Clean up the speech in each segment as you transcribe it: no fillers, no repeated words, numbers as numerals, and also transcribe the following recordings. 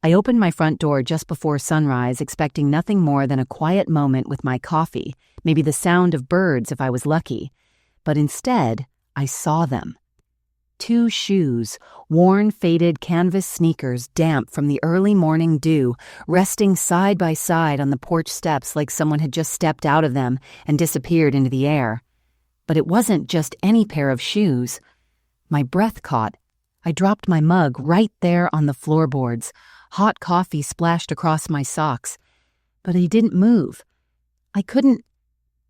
I opened my front door just before sunrise, expecting nothing more than a quiet moment with my coffee, maybe the sound of birds if I was lucky. But instead, I saw them. 2 shoes, worn, faded canvas sneakers, damp from the early morning dew, resting side by side on the porch steps like someone had just stepped out of them and disappeared into the air. But it wasn't just any pair of shoes. My breath caught. I dropped my mug right there on the floorboards. Hot coffee splashed across my socks. But I didn't move. I couldn't.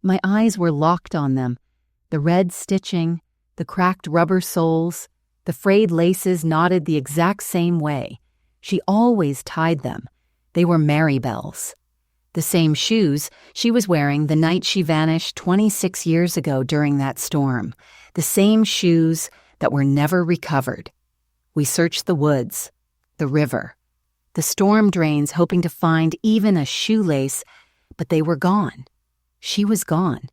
My eyes were locked on them. The red stitching, the cracked rubber soles, the frayed laces knotted the exact same way. She always tied them. They were Maribel's. The same shoes she was wearing the night she vanished 26 years ago during that storm. The same shoes that were never recovered. We searched the woods, the river, the storm drains, hoping to find even a shoelace, but they were gone. She was gone.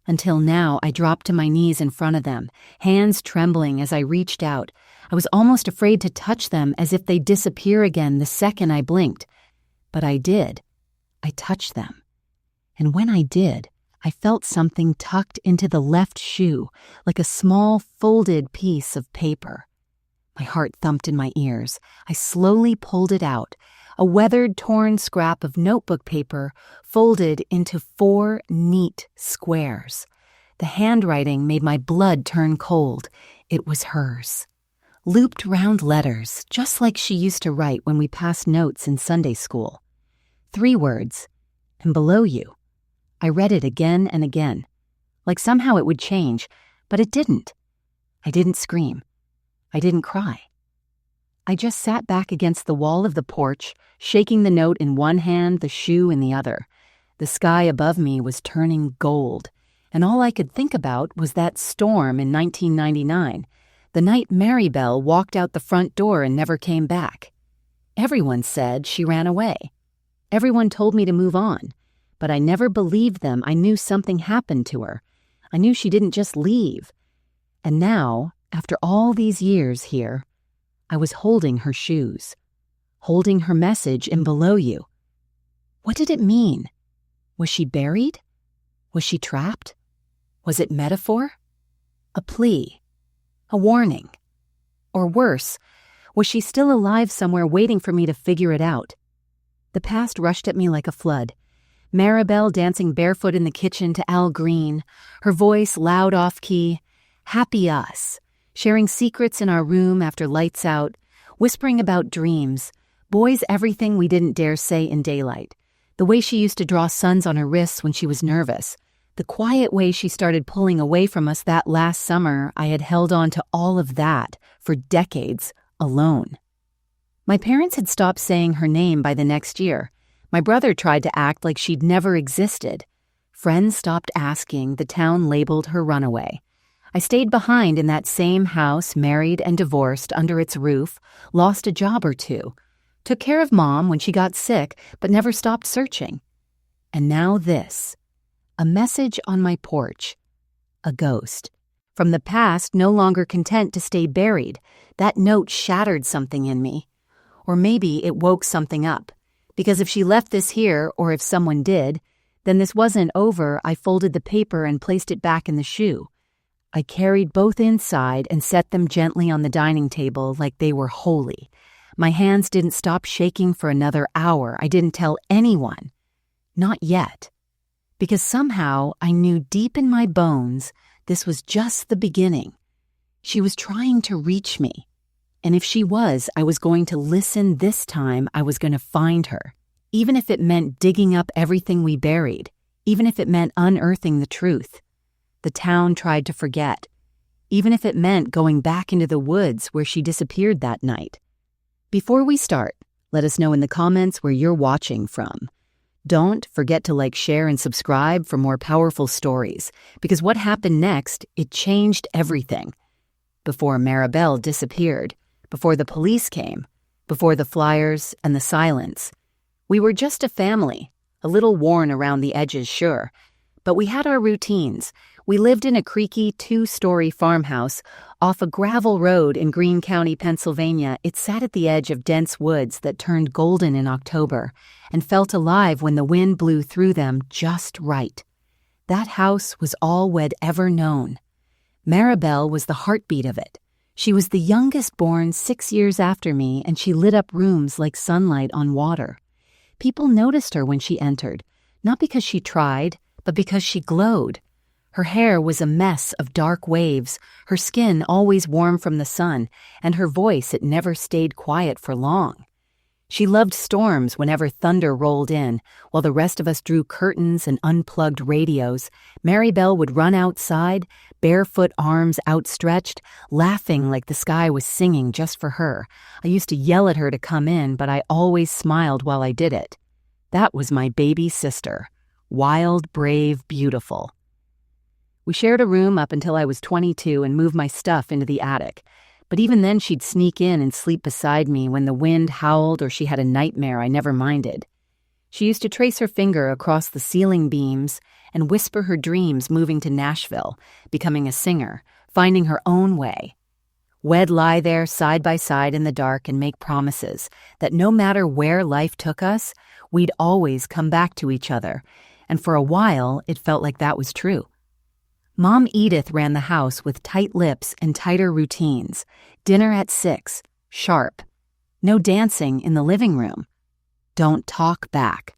Until now, I dropped to my knees in front of them, hands trembling as I reached out. I was almost afraid to touch them, as if they'd disappear again the second I blinked. But I did. I touched them. And when I did, I felt something tucked into the left shoe, like a small folded piece of paper. My heart thumped in my ears. I slowly pulled it out, a weathered, torn scrap of notebook paper folded into 4 neat squares. The handwriting made my blood turn cold. It was hers. Looped round letters, just like she used to write when we passed notes in Sunday school. 3 words, and below you. I read it again and again, like somehow it would change, but it didn't. I didn't scream. I didn't cry. I just sat back against the wall of the porch, shaking the note in one hand, the shoe in the other. The sky above me was turning gold, and all I could think about was that storm in 1999, the night Maribel walked out the front door and never came back. Everyone said she ran away. Everyone told me to move on, but I never believed them. I knew something happened to her. I knew she didn't just leave. And now, after all these years here, I was holding her shoes, holding her message in below you. What did it mean? Was she buried? Was she trapped? Was it metaphor? A plea? A warning? Or worse, was she still alive somewhere waiting for me to figure it out? The past rushed at me like a flood. Maribel dancing barefoot in the kitchen to Al Green, her voice loud off-key, happy us, sharing secrets in our room after lights out, whispering about dreams, boys everything we didn't dare say in daylight, the way she used to draw suns on her wrists when she was nervous, the quiet way she started pulling away from us that last summer. I had held on to all of that for decades alone. My parents had stopped saying her name by the next year. My brother tried to act like she'd never existed. Friends stopped asking. The town labeled her runaway. I stayed behind in that same house, married and divorced, under its roof, lost a job or 2, took care of Mom when she got sick, but never stopped searching. And now this, a message on my porch, a ghost. From the past, no longer content to stay buried, that note shattered something in me. Or maybe it woke something up, because if she left this here, or if someone did, then this wasn't over. I folded the paper and placed it back in the shoe. I carried both inside and set them gently on the dining table like they were holy. My hands didn't stop shaking for another hour. I didn't tell anyone. Not yet. Because somehow I knew deep in my bones this was just the beginning. She was trying to reach me. And if she was, I was going to listen this time. I was going to find her. Even if it meant digging up everything we buried. Even if it meant unearthing the truth. The town tried to forget, even if it meant going back into the woods where she disappeared that night. Before we start, let us know in the comments where you're watching from. Don't forget to like, share, and subscribe for more powerful stories, because what happened next, it changed everything. Before Maribel disappeared, before the police came, before the flyers and the silence, we were just a family, a little worn around the edges, sure, but we had our routines. We lived in a creaky 2-story farmhouse off a gravel road in Greene County, Pennsylvania. It sat at the edge of dense woods that turned golden in October and felt alive when the wind blew through them just right. That house was all we'd ever known. Maribel was the heartbeat of it. She was the youngest born 6 years after me, and she lit up rooms like sunlight on water. People noticed her when she entered, not because she tried, but because she glowed. Her hair was a mess of dark waves, her skin always warm from the sun, and her voice, it never stayed quiet for long. She loved storms whenever thunder rolled in. While the rest of us drew curtains and unplugged radios, Maribel would run outside, barefoot arms outstretched, laughing like the sky was singing just for her. I used to yell at her to come in, but I always smiled while I did it. That was my baby sister. Wild, brave, beautiful. We shared a room up until I was 22 and moved my stuff into the attic. But even then she'd sneak in and sleep beside me when the wind howled or she had a nightmare I never minded. She used to trace her finger across the ceiling beams and whisper her dreams moving to Nashville, becoming a singer, finding her own way. We'd lie there side by side in the dark and make promises that no matter where life took us, we'd always come back to each other, and for a while it felt like that was true. Mom Edith ran the house with tight lips and tighter routines. Dinner at 6, sharp. No dancing in the living room. Don't talk back.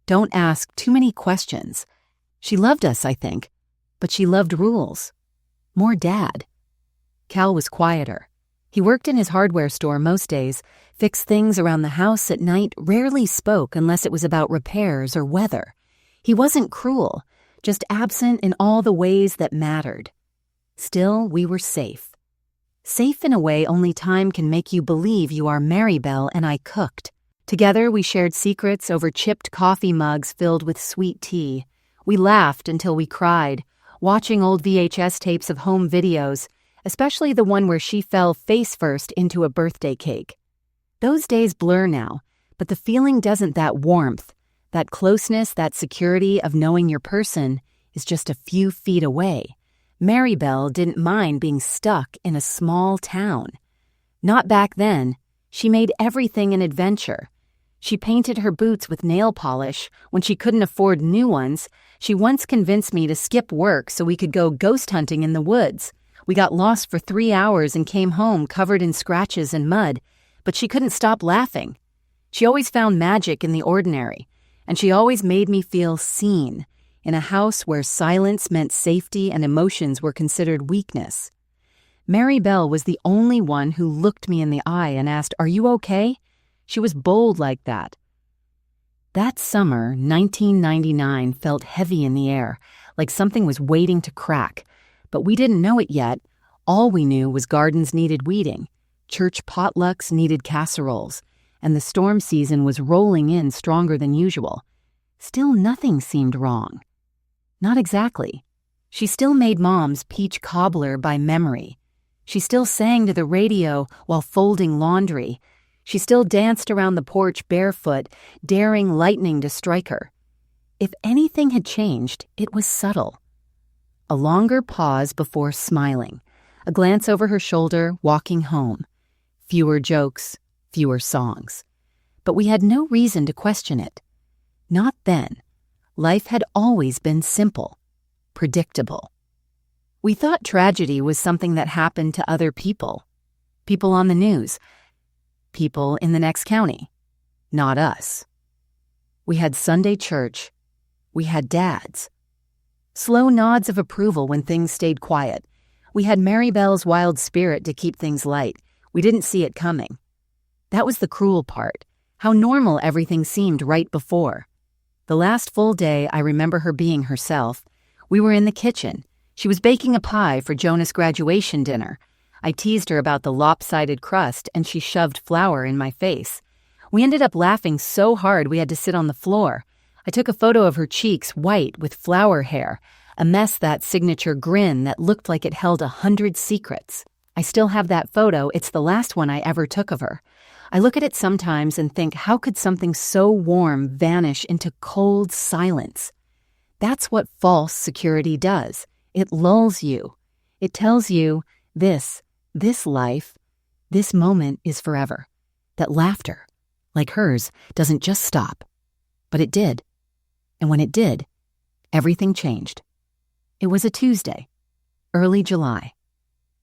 Don't ask too many questions. She loved us, I think, but she loved rules. More Dad. Cal was quieter. He worked in his hardware store most days, fixed things around the house at night, rarely spoke unless it was about repairs or weather. He wasn't cruel, just absent in all the ways that mattered. Still, we were safe. Safe in a way only time can make you believe you are. Maribel and I cooked. Together, we shared secrets over chipped coffee mugs filled with sweet tea. We laughed until we cried, watching old VHS tapes of home videos, especially the one where she fell face first into a birthday cake. Those days blur now, but the feeling doesn't. That warmth, that closeness, that security of knowing your person is just a few feet away. Maribel didn't mind being stuck in a small town. Not back then. She made everything an adventure. She painted her boots with nail polish when she couldn't afford new ones. She once convinced me to skip work so we could go ghost hunting in the woods. We got lost for 3 hours and came home covered in scratches and mud, but she couldn't stop laughing. She always found magic in the ordinary. And she always made me feel seen, in a house where silence meant safety and emotions were considered weakness. Maribel was the only one who looked me in the eye and asked, "Are you okay?" She was bold like that. That summer, 1999, felt heavy in the air, like something was waiting to crack. But we didn't know it yet. All we knew was gardens needed weeding, church potlucks needed casseroles, and the storm season was rolling in stronger than usual. Still, nothing seemed wrong. Not exactly. She still made Mom's peach cobbler by memory. She still sang to the radio while folding laundry. She still danced around the porch barefoot, daring lightning to strike her. If anything had changed, it was subtle. A longer pause before smiling, a glance over her shoulder, walking home. Fewer jokes, fewer songs. But we had no reason to question it. Not then. Life had always been simple, predictable. We thought tragedy was something that happened to other people. People on the news. People in the next county. Not us. We had Sunday church. We had dads. Slow nods of approval when things stayed quiet. We had Maribel's wild spirit to keep things light. We didn't see it coming. That was the cruel part, how normal everything seemed right before. The last full day, I remember her being herself. We were in the kitchen. She was baking a pie for Jonah's graduation dinner. I teased her about the lopsided crust, and she shoved flour in my face. We ended up laughing so hard we had to sit on the floor. I took a photo of her cheeks white with flower hair, a mess, that signature grin that looked like it held 100 secrets. I still have that photo. It's the last one I ever took of her. I look at it sometimes and think, how could something so warm vanish into cold silence? That's what false security does. It lulls you. It tells you this life, this moment is forever. That laughter, like hers, doesn't just stop. But it did. And when it did, everything changed. It was a Tuesday, early July.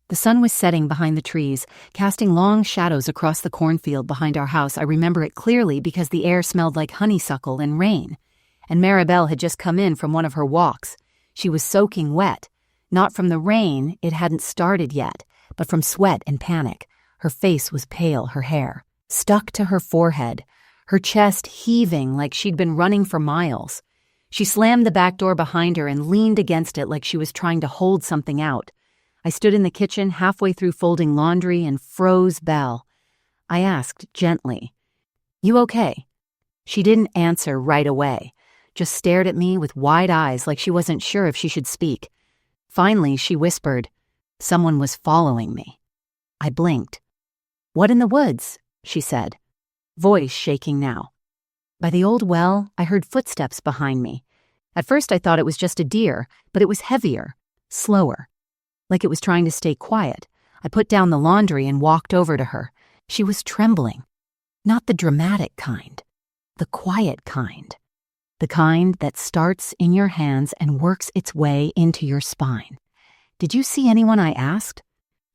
The sun was setting behind the trees, casting long shadows across the cornfield behind our house. I remember it clearly because the air smelled like honeysuckle and rain. And Maribel had just come in from one of her walks. She was soaking wet. Not from the rain, it hadn't started yet, but from sweat and panic. Her face was pale, her hair stuck to her forehead, her chest heaving like she'd been running for miles. She slammed the back door behind her and leaned against it like she was trying to hold something out. I stood in the kitchen halfway through folding laundry and froze Belle. I asked gently, "You okay?" She didn't answer right away, just stared at me with wide eyes like she wasn't sure if she should speak. Finally, she whispered, "Someone was following me." I blinked. "What in the woods?" she said, voice shaking now. By the old well, I heard footsteps behind me. At first I thought it was just a deer, but it was heavier, slower. Like it was trying to stay quiet. I put down the laundry and walked over to her. She was trembling. Not the dramatic kind. The quiet kind. The kind that starts in your hands and works its way into your spine. "Did you see anyone?" I asked.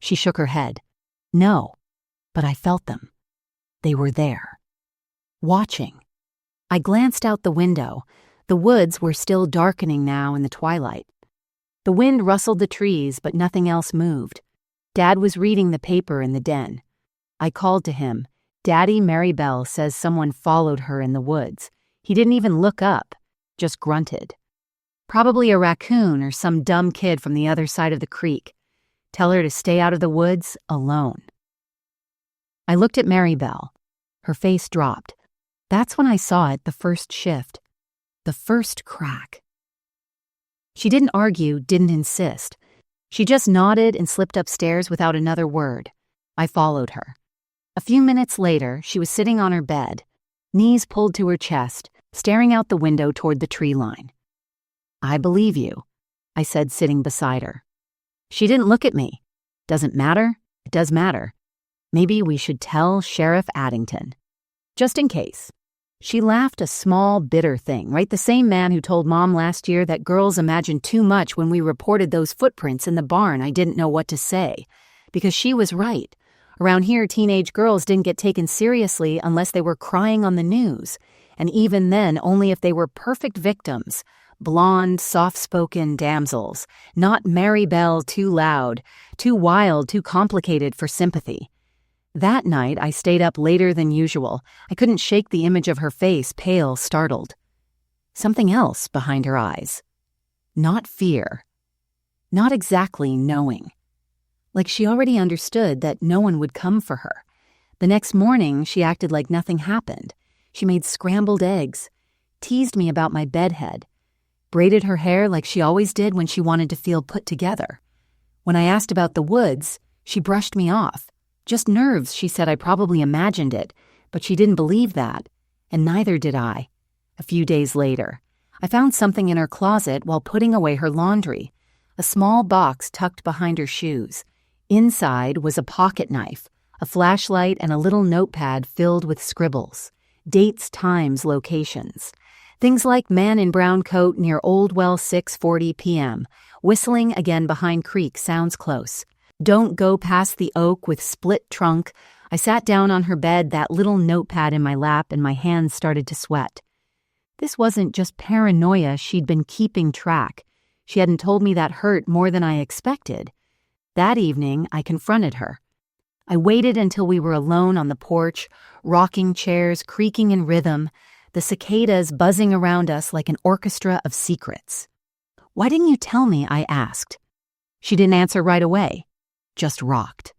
She shook her head. "No, but I felt them. They were there. Watching." I glanced out the window. The woods were still darkening now in the twilight. The wind rustled the trees, but nothing else moved. Dad was reading the paper in the den. I called to him. "Daddy, Maribel says someone followed her in the woods." He didn't even look up, just grunted. "Probably a raccoon or some dumb kid from the other side of the creek. Tell her to stay out of the woods alone." I looked at Maribel. Her face dropped. That's when I saw it the first shift. The first crack. She didn't argue, didn't insist. She just nodded and slipped upstairs without another word. I followed her. A few minutes later, she was sitting on her bed, knees pulled to her chest, staring out the window toward the tree line. "I believe you," I said, sitting beside her. She didn't look at me. "Doesn't matter? It does matter. Maybe we should tell Sheriff Addington. Just in case." She laughed a small, bitter thing, right? The same man who told Mom last year that girls imagined too much when we reported those footprints in the barn. I didn't know what to say, because she was right. Around here, teenage girls didn't get taken seriously unless they were crying on the news, and even then only if they were perfect victims, blonde, soft-spoken damsels, not Maribel too loud, too wild, too complicated for sympathy. That night, I stayed up later than usual. I couldn't shake the image of her face, pale, startled. Something else behind her eyes. Not fear. Not exactly knowing. Like she already understood that no one would come for her. The next morning, she acted like nothing happened. She made scrambled eggs, teased me about my bedhead, braided her hair like she always did when she wanted to feel put together. When I asked about the woods, she brushed me off. Just nerves, she said. I probably imagined it, but she didn't believe that, and neither did I. A few days later, I found something in her closet while putting away her laundry, a small box tucked behind her shoes. Inside was a pocket knife, a flashlight, and a little notepad filled with scribbles, dates, times, locations. Things like man in brown coat near Old Well 6:40 p.m., whistling again behind creek sounds close. Don't go past the oak with split trunk. I sat down on her bed, that little notepad in my lap, and my hands started to sweat. This wasn't just paranoia. She'd been keeping track. She hadn't told me that hurt more than I expected. That evening, I confronted her. I waited until we were alone on the porch, rocking chairs creaking in rhythm, the cicadas buzzing around us like an orchestra of secrets. "Why didn't you tell me?" I asked. She didn't answer right away. Just rocked.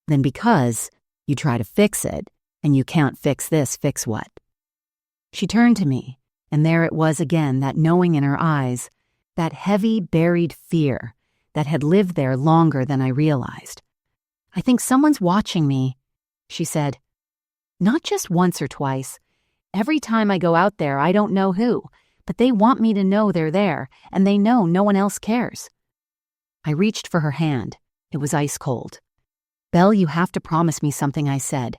"Then because you try to fix it, and you can't fix this, fix what?" She turned to me, and there it was again, that knowing in her eyes, that heavy, buried fear that had lived there longer than I realized. "I think someone's watching me," she said. "Not just once or twice. Every time I go out there, I don't know who, but they want me to know they're there, and they know no one else cares. I reached for her hand. It was ice cold. "Belle, you have to promise me something," I said.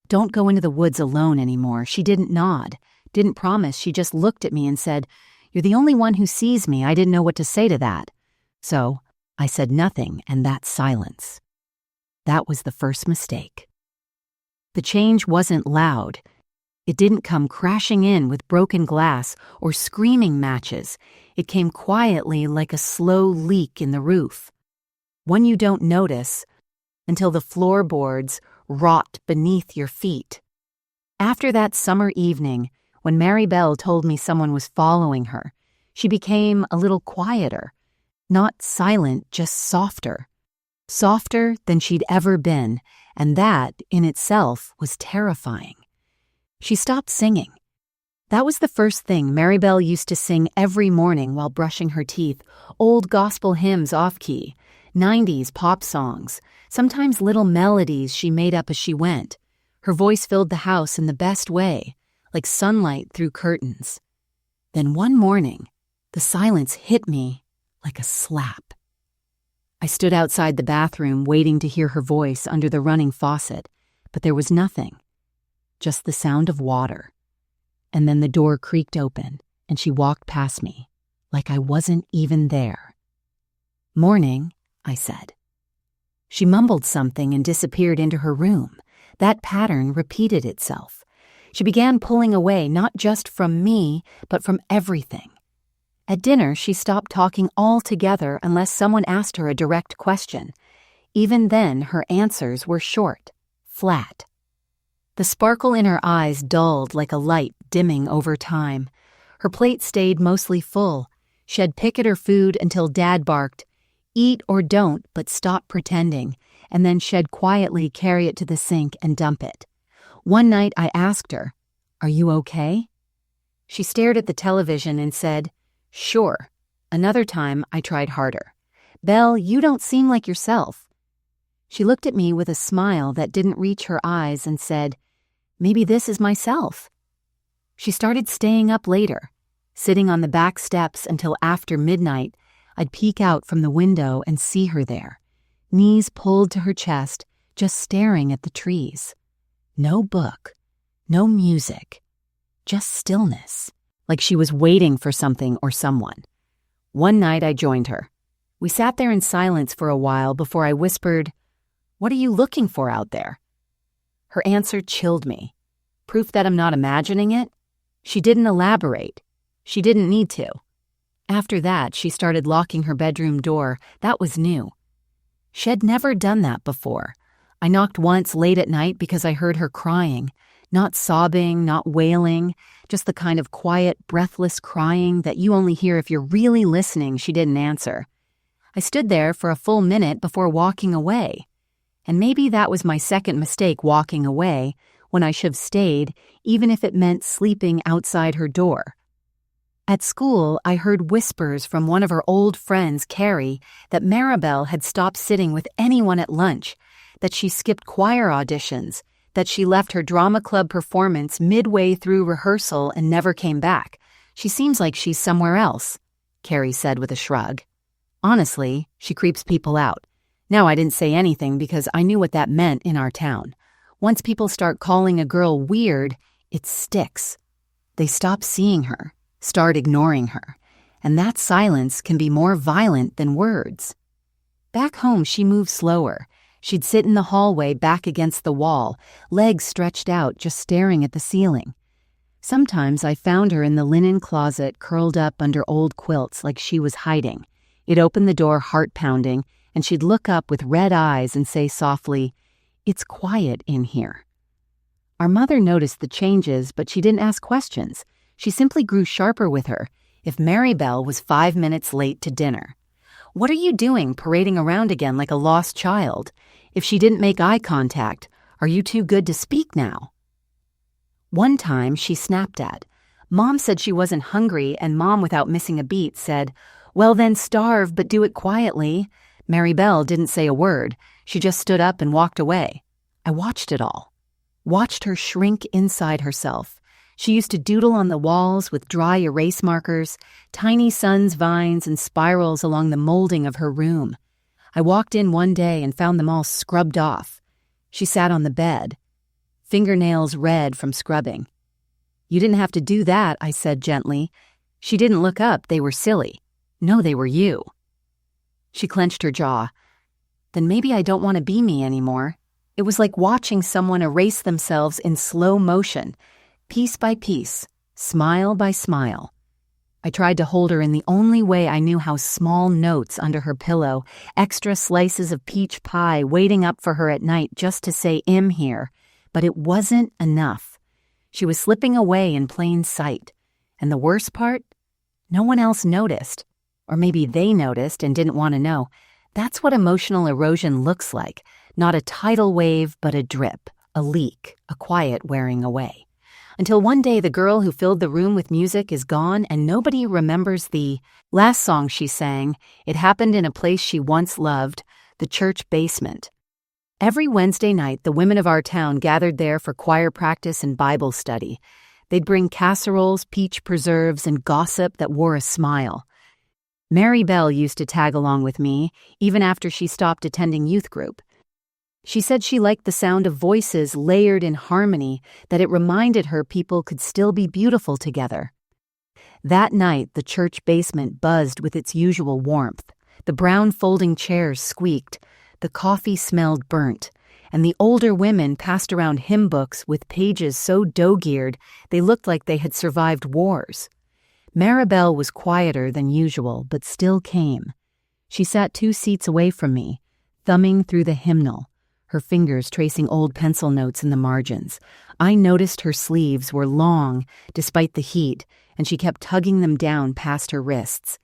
"Don't go into the woods alone anymore." She didn't nod, didn't promise. She just looked at me and said, "You're the only one who sees me." I didn't know what to say to that. So I said nothing, and that's silence. That was the first mistake. The change wasn't loud. It didn't come crashing in with broken glass or screaming matches. It came quietly like a slow leak in the roof. One you don't notice until the floorboards rot beneath your feet. After that summer evening, when Mary Belle told me someone was following her, she became a little quieter. Not silent, just softer. Softer than she'd ever been, and that, in itself, was terrifying. She stopped singing. That was the first thing. Mary Belle used to sing every morning while brushing her teeth, old gospel hymns off-key, 90s pop songs, sometimes little melodies she made up as she went. Her voice filled the house in the best way, like sunlight through curtains. Then one morning, the silence hit me like a slap. I stood outside the bathroom waiting to hear her voice under the running faucet, but there was nothing, just the sound of water. And then the door creaked open, and she walked past me, like I wasn't even there. "Morning," I said. She mumbled something and disappeared into her room. That pattern repeated itself. She began pulling away, not just from me, but from everything. At dinner, she stopped talking altogether unless someone asked her a direct question. Even then, her answers were short, flat. The sparkle in her eyes dulled like a light dimming over time. Her plate stayed mostly full. She'd pick at her food until Dad barked, "Eat or don't, but stop pretending," and then she'd quietly carry it to the sink and dump it. One night I asked her, "Are you okay?" She stared at the television and said, "Sure." Another time I tried harder. "Belle, you don't seem like yourself." She looked at me with a smile that didn't reach her eyes and said, "Maybe this is myself." She started staying up later, sitting on the back steps until after midnight. I'd peek out from the window and see her there, knees pulled to her chest, just staring at the trees. No book, no music, just stillness, like she was waiting for something or someone. One night I joined her. We sat there in silence for a while before I whispered, "What are you looking for out there?" Her answer chilled me. Proof that I'm not imagining it? She didn't elaborate. She didn't need to. After that, she started locking her bedroom door. That was new. She'd never done that before. I knocked once late at night because I heard her crying. Not sobbing, not wailing, just the kind of quiet, breathless crying that you only hear if you're really listening. She didn't answer. I stood there for a full minute before walking away. And maybe that was my second mistake, walking away, when I should have stayed, even if it meant sleeping outside her door. At school, I heard whispers from one of her old friends, Carrie, that Maribel had stopped sitting with anyone at lunch, that she skipped choir auditions, that she left her drama club performance midway through rehearsal and never came back. "She seems like she's somewhere else," Carrie said with a shrug. "Honestly, she creeps people out." Now, I didn't say anything because I knew what that meant in our town. Once people start calling a girl weird, it sticks. They stop seeing her, start ignoring her, and that silence can be more violent than words. Back home, she moved slower. She'd sit in the hallway back against the wall, legs stretched out, just staring at the ceiling. Sometimes I found her in the linen closet curled up under old quilts like she was hiding. It'd open the door heart-pounding, and she'd look up with red eyes and say softly, "It's quiet in here." Our mother noticed the changes, but she didn't ask questions. She simply grew sharper with her. If Maribel was 5 minutes late to dinner, "What are you doing, parading around again like a lost child?" If she didn't make eye contact, "Are you too good to speak now?" One time she snapped at. Mom said she wasn't hungry, and Mom, without missing a beat, said, "Well then starve, but do it quietly." Maribel didn't say a word. She just stood up and walked away. I watched it all. Watched her shrink inside herself. She used to doodle on the walls with dry erase markers, tiny sun's vines and spirals along the molding of her room. I walked in one day and found them all scrubbed off. She sat on the bed, fingernails red from scrubbing. You didn't have to do that, I said gently. She didn't look up. They were silly. No, they were you. She clenched her jaw. Then maybe I don't want to be me anymore. It was like watching someone erase themselves in slow motion, piece by piece, smile by smile. I tried to hold her in the only way I knew how, small notes under her pillow, extra slices of peach pie waiting up for her at night just to say I'm here. But it wasn't enough. She was slipping away in plain sight. And the worst part? No one else noticed. Or maybe they noticed and didn't want to know. That's what emotional erosion looks like. Not a tidal wave, but a drip, a leak, a quiet wearing away. Until one day the girl who filled the room with music is gone and nobody remembers the last song she sang. It happened in a place she once loved, the church basement. Every Wednesday night, the women of our town gathered there for choir practice and Bible study. They'd bring casseroles, peach preserves, and gossip that wore a smile. Mary Bell used to tag along with me, even after she stopped attending youth group. She said she liked the sound of voices layered in harmony, that it reminded her people could still be beautiful together. That night, the church basement buzzed with its usual warmth. The brown folding chairs squeaked, the coffee smelled burnt, and the older women passed around hymn books with pages so dog-eared they looked like they had survived wars. Maribel was quieter than usual, but still came. She sat 2 seats away from me, thumbing through the hymnal, her fingers tracing old pencil notes in the margins. I noticed her sleeves were long, despite the heat, and she kept tugging them down past her wrists.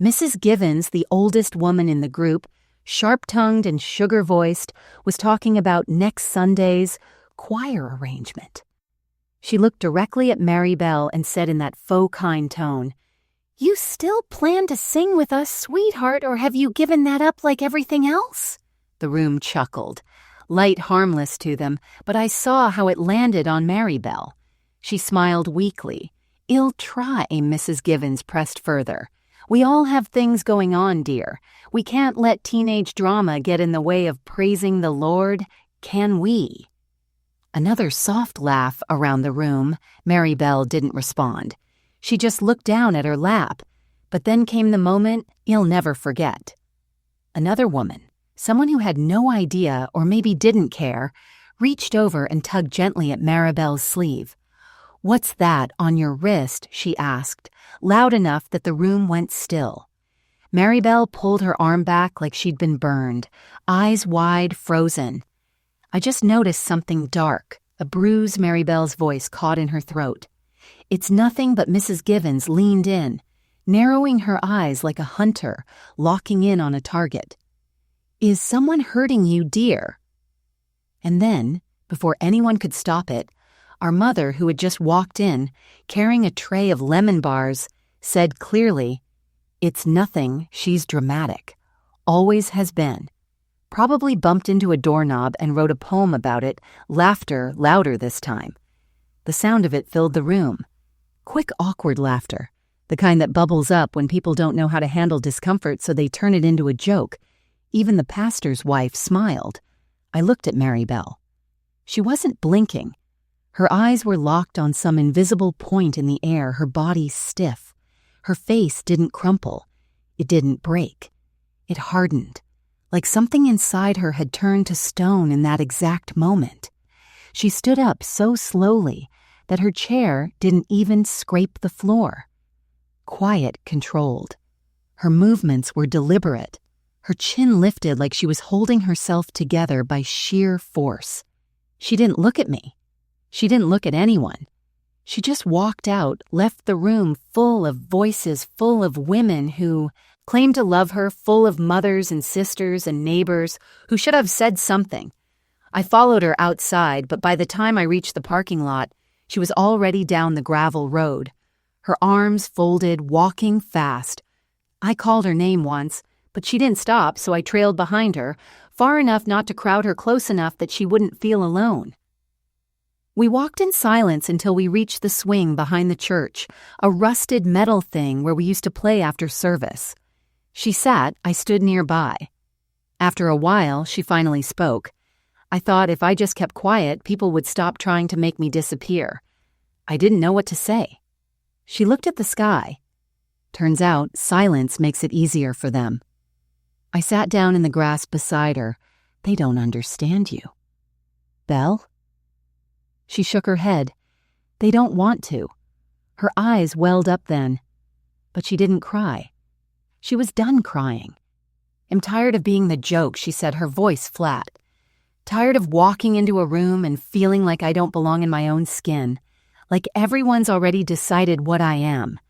Mrs. Givens, the oldest woman in the group, sharp-tongued and sugar-voiced, was talking about next Sunday's choir arrangement. She looked directly at Mary Bell and said in that faux kind tone, "You still plan to sing with us, sweetheart, or have you given that up like everything else?" The room chuckled, light harmless to them, but I saw how it landed on Mary Bell. She smiled weakly. "I'll try," Mrs. Givens pressed further. "We all have things going on, dear. We can't let teenage drama get in the way of praising the Lord, can we?" Another soft laugh around the room. Mary Bell didn't respond. She just looked down at her lap. But then came the moment you'll never forget. Another woman, someone who had no idea or maybe didn't care, reached over and tugged gently at Maribel's sleeve. "What's that on your wrist?" she asked, loud enough that the room went still. Maribel pulled her arm back like she'd been burned, eyes wide, frozen. I just noticed something dark, a bruise. Maribel's voice caught in her throat. "It's nothing," but Mrs. Givens leaned in, narrowing her eyes like a hunter, locking in on a target. "Is someone hurting you, dear?" And then, before anyone could stop it, our mother, who had just walked in, carrying a tray of lemon bars, said clearly, "It's nothing, she's dramatic. Always has been." Probably bumped into a doorknob and wrote a poem about it, laughter louder this time. The sound of it filled the room. Quick, awkward laughter, the kind that bubbles up when people don't know how to handle discomfort so they turn it into a joke. Even the pastor's wife smiled. I looked at Mary Bell. She wasn't blinking. Her eyes were locked on some invisible point in the air, her body stiff. Her face didn't crumple. It didn't break. It hardened, like something inside her had turned to stone in that exact moment. She stood up so slowly that her chair didn't even scrape the floor. Quiet, controlled. Her movements were deliberate. Her chin lifted like she was holding herself together by sheer force. She didn't look at me. She didn't look at anyone. She just walked out, left the room full of voices, full of women who claimed to love her, full of mothers and sisters and neighbors who should have said something. I followed her outside, but by the time I reached the parking lot, she was already down the gravel road, her arms folded, walking fast. I called her name once, but she didn't stop, so I trailed behind her, far enough not to crowd her close enough that she wouldn't feel alone. We walked in silence until we reached the swing behind the church, a rusted metal thing where we used to play after service. She sat, I stood nearby. After a while, she finally spoke. I thought if I just kept quiet, people would stop trying to make me disappear. I didn't know what to say. She looked at the sky. Turns out, silence makes it easier for them. I sat down in the grass beside her. They don't understand you. Belle? She shook her head. They don't want to. Her eyes welled up then. But she didn't cry. She was done crying. I'm tired of being the joke, she said, her voice flat. Tired of walking into a room and feeling like I don't belong in my own skin. Like everyone's already decided what I am.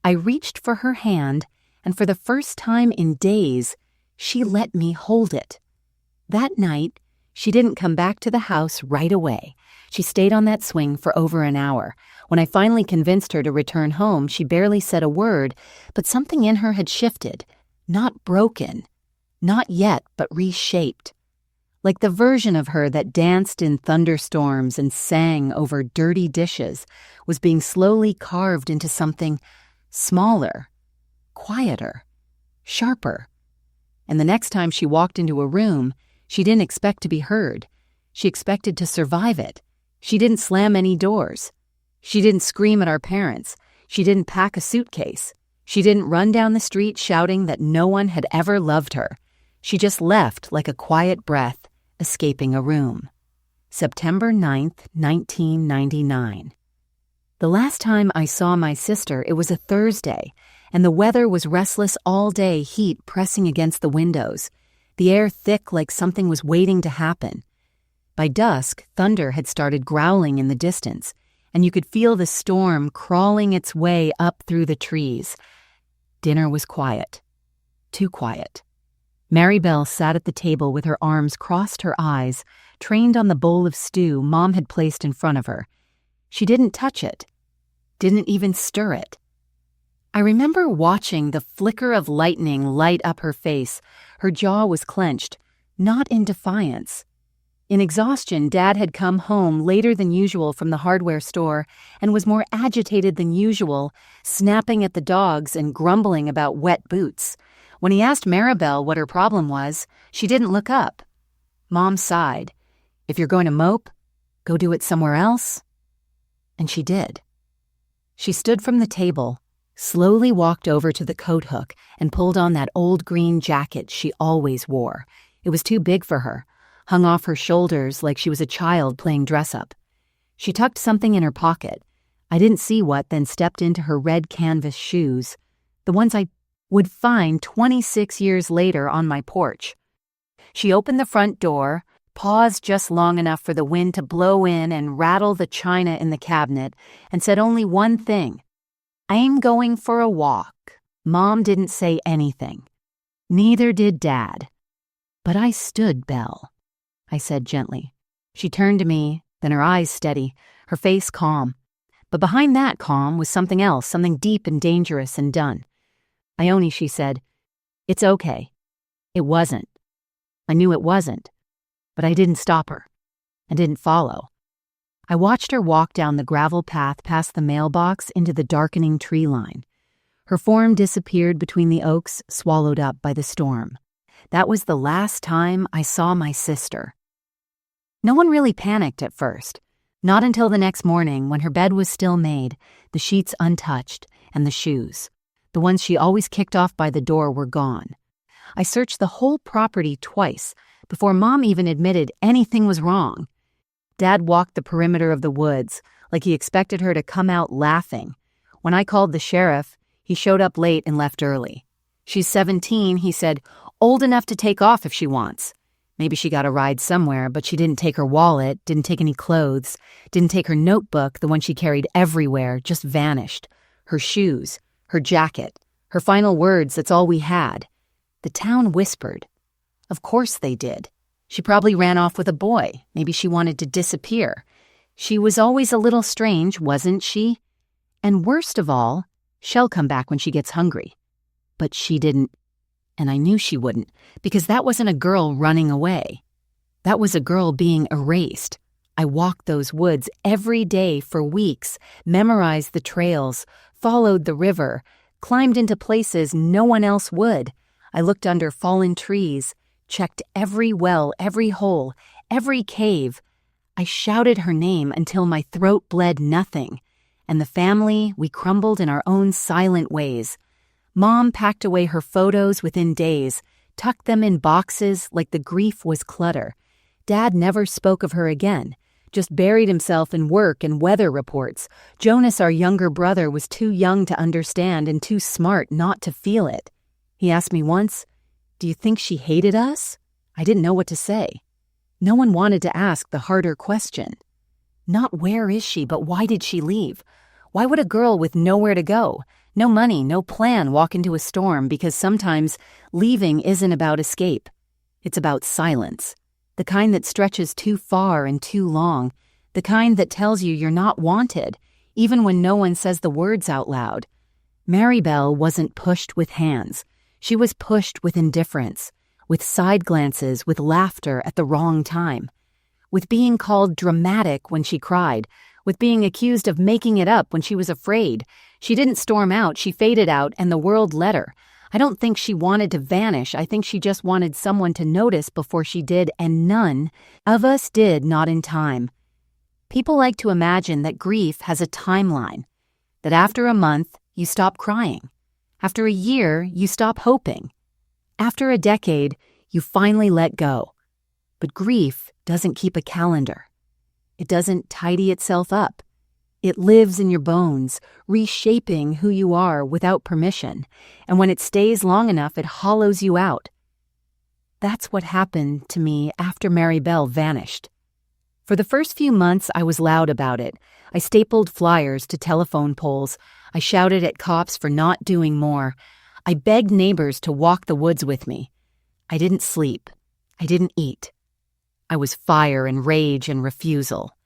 I reached for her hand, and for the first time in days, she let me hold it. That night, she didn't come back to the house right away. She stayed on that swing for over an hour. When I finally convinced her to return home, she barely said a word, but something in her had shifted. Not broken. Not yet, but reshaped. Like the version of her that danced in thunderstorms and sang over dirty dishes was being slowly carved into something smaller, quieter, sharper. And the next time she walked into a room, she didn't expect to be heard. She expected to survive it. She didn't slam any doors. She didn't scream at our parents. She didn't pack a suitcase. She didn't run down the street shouting that no one had ever loved her. She just left like a quiet breath, escaping a room. September 9th, 1999. The last time I saw my sister, it was a Thursday, and the weather was restless all day, heat pressing against the windows, the air thick like something was waiting to happen. By dusk, thunder had started growling in the distance, and you could feel the storm crawling its way up through the trees. Dinner was quiet. Too quiet. Mary Belle sat at the table with her arms crossed her eyes, trained on the bowl of stew Mom had placed in front of her. She didn't touch it. Didn't even stir it. I remember watching the flicker of lightning light up her face. Her jaw was clenched, not in defiance. In exhaustion, Dad had come home later than usual from the hardware store and was more agitated than usual, snapping at the dogs and grumbling about wet boots. When he asked Maribel what her problem was, she didn't look up. Mom sighed. If you're going to mope, go do it somewhere else. And she did. She stood from the table, slowly walked over to the coat hook and pulled on that old green jacket she always wore. It was too big for her, hung off her shoulders like she was a child playing dress-up. She tucked something in her pocket. I didn't see what, then stepped into her red canvas shoes, the ones I would find 26 years later on my porch. She opened the front door, paused just long enough for the wind to blow in and rattle the china in the cabinet, and said only one thing. I'm going for a walk. Mom didn't say anything. Neither did Dad. But I stood Belle, I said gently. She turned to me, then her eyes steady, her face calm. But behind that calm was something else, something deep and dangerous and done. Ione, she said, it's okay. It wasn't. I knew it wasn't. But I didn't stop her. I didn't follow. I watched her walk down the gravel path past the mailbox into the darkening tree line. Her form disappeared between the oaks, swallowed up by the storm. That was the last time I saw my sister. No one really panicked at first. Not until the next morning when her bed was still made, the sheets untouched, and the shoes. The ones she always kicked off by the door were gone. I searched the whole property twice before Mom even admitted anything was wrong. Dad walked the perimeter of the woods like he expected her to come out laughing. When I called the sheriff, he showed up late and left early. She's 17, he said, old enough to take off if she wants. Maybe she got a ride somewhere, but she didn't take her wallet, didn't take any clothes, didn't take her notebook, the one she carried everywhere, just vanished. Her shoes, her jacket, her final words, that's all we had. The town whispered. Of course they did. She probably ran off with a boy. Maybe she wanted to disappear. She was always a little strange, wasn't she? And worst of all, she'll come back when she gets hungry. But she didn't. And I knew she wouldn't, because that wasn't a girl running away. That was a girl being erased. I walked those woods every day for weeks, memorized the trails, followed the river, climbed into places no one else would. I looked under fallen trees, checked every well, every hole, every cave. I shouted her name until my throat bled nothing, and the family, we crumbled in our own silent ways. Mom packed away her photos within days, tucked them in boxes like the grief was clutter. Dad never spoke of her again, just buried himself in work and weather reports. Jonas, our younger brother, was too young to understand and too smart not to feel it. He asked me once, "Do you think she hated us?" I didn't know what to say. No one wanted to ask the harder question. Not where is she, but why did she leave? Why would a girl with nowhere to go, no money, no plan walk into a storm? Because sometimes leaving isn't about escape. It's about silence. The kind that stretches too far and too long. The kind that tells you you're not wanted, even when no one says the words out loud. Maribel wasn't pushed with hands. She was pushed with indifference, with side glances, with laughter at the wrong time, with being called dramatic when she cried, with being accused of making it up when she was afraid. She didn't storm out, she faded out, and the world let her. I don't think she wanted to vanish. I think she just wanted someone to notice before she did, and none of us did, not in time. People like to imagine that grief has a timeline, that after a month, you stop crying. After a year, you stop hoping. After a decade, you finally let go. But grief doesn't keep a calendar. It doesn't tidy itself up. It lives in your bones, reshaping who you are without permission, and when it stays long enough, it hollows you out. That's what happened to me after Maribel vanished. For the first few months, I was loud about it. I stapled flyers to telephone poles. I shouted at cops for not doing more. I begged neighbors to walk the woods with me. I didn't sleep. I didn't eat. I was fire and rage and refusal.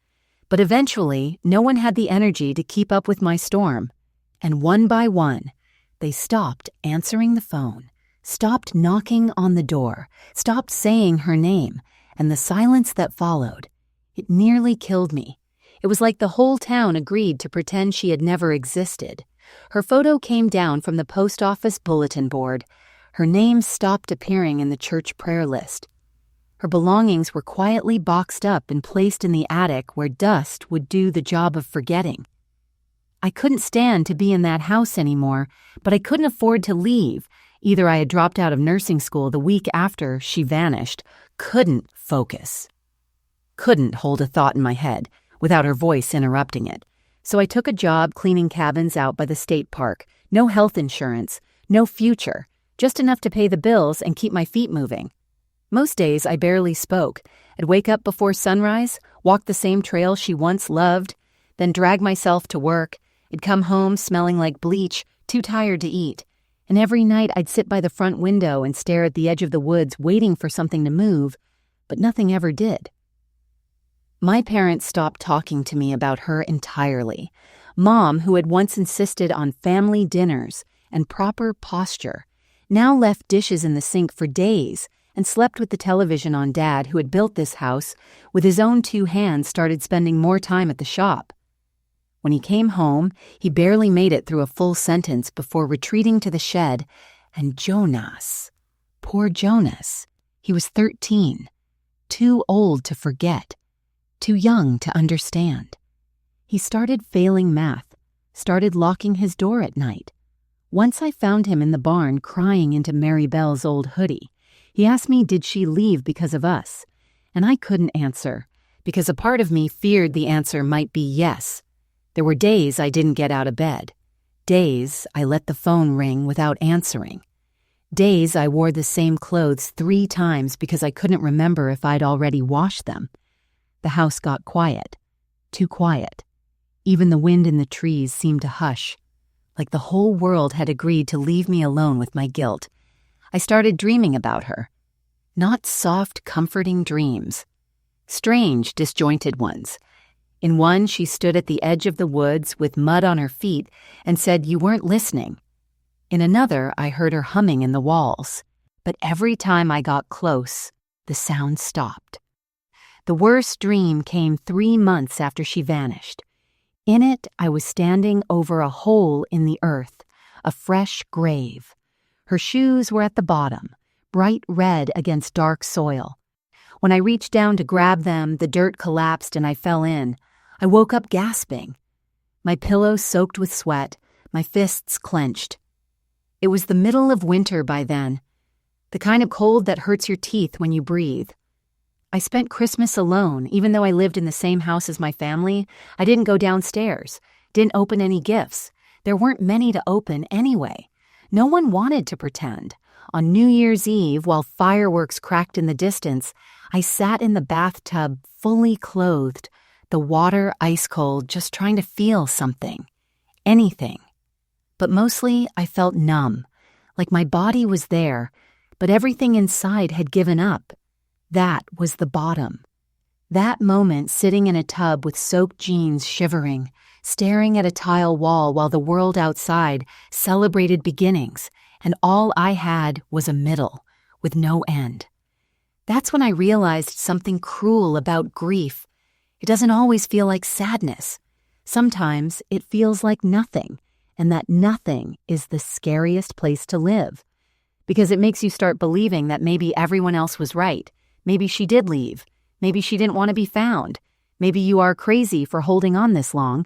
But eventually, no one had the energy to keep up with my storm. And one by one, they stopped answering the phone, stopped knocking on the door, stopped saying her name, and the silence that followed, it nearly killed me. It was like the whole town agreed to pretend she had never existed. Her photo came down from the post office bulletin board. Her name stopped appearing in the church prayer list. Her belongings were quietly boxed up and placed in the attic where dust would do the job of forgetting. I couldn't stand to be in that house anymore, but I couldn't afford to leave. Either I had dropped out of nursing school the week after she vanished, couldn't focus, couldn't hold a thought in my head without her voice interrupting it. So I took a job cleaning cabins out by the state park. No health insurance, no future, just enough to pay the bills and keep my feet moving. Most days I barely spoke. I'd wake up before sunrise, walk the same trail she once loved, then drag myself to work. I'd come home smelling like bleach, too tired to eat. And every night I'd sit by the front window and stare at the edge of the woods waiting for something to move, but nothing ever did. My parents stopped talking to me about her entirely. Mom, who had once insisted on family dinners and proper posture, now left dishes in the sink for days and slept with the television on. Dad, who had built this house, with his own 2 hands started spending more time at the shop. When he came home, he barely made it through a full sentence before retreating to the shed, and Jonas, poor Jonas, he was 13, too old to forget, too young to understand. He started failing math, started locking his door at night. Once I found him in the barn crying into Maribel's old hoodie. He asked me, did she leave because of us? And I couldn't answer, because a part of me feared the answer might be yes. There were days I didn't get out of bed. Days I let the phone ring without answering. Days I wore the same clothes 3 times because I couldn't remember if I'd already washed them. The house got quiet, too quiet. Even the wind in the trees seemed to hush, like the whole world had agreed to leave me alone with my guilt. I started dreaming about her. Not soft, comforting dreams. Strange, disjointed ones. In one, she stood at the edge of the woods with mud on her feet and said, "You weren't listening." In another, I heard her humming in the walls. But every time I got close, the sound stopped. The worst dream came 3 months after she vanished. In it, I was standing over a hole in the earth, a fresh grave. Her shoes were at the bottom, bright red against dark soil. When I reached down to grab them, the dirt collapsed and I fell in. I woke up gasping. My pillow soaked with sweat, my fists clenched. It was the middle of winter by then, the kind of cold that hurts your teeth when you breathe. I spent Christmas alone, even though I lived in the same house as my family. I didn't go downstairs, didn't open any gifts. There weren't many to open anyway. No one wanted to pretend. On New Year's Eve, while fireworks cracked in the distance, I sat in the bathtub fully clothed, the water ice cold, just trying to feel something. Anything. But mostly I felt numb, like my body was there, but everything inside had given up. That was the bottom. That moment sitting in a tub with soaked jeans shivering, staring at a tile wall while the world outside celebrated beginnings, and all I had was a middle, with no end. That's when I realized something cruel about grief. It doesn't always feel like sadness. Sometimes it feels like nothing, and that nothing is the scariest place to live. Because it makes you start believing that maybe everyone else was right. Maybe she did leave. Maybe she didn't want to be found. Maybe you are crazy for holding on this long.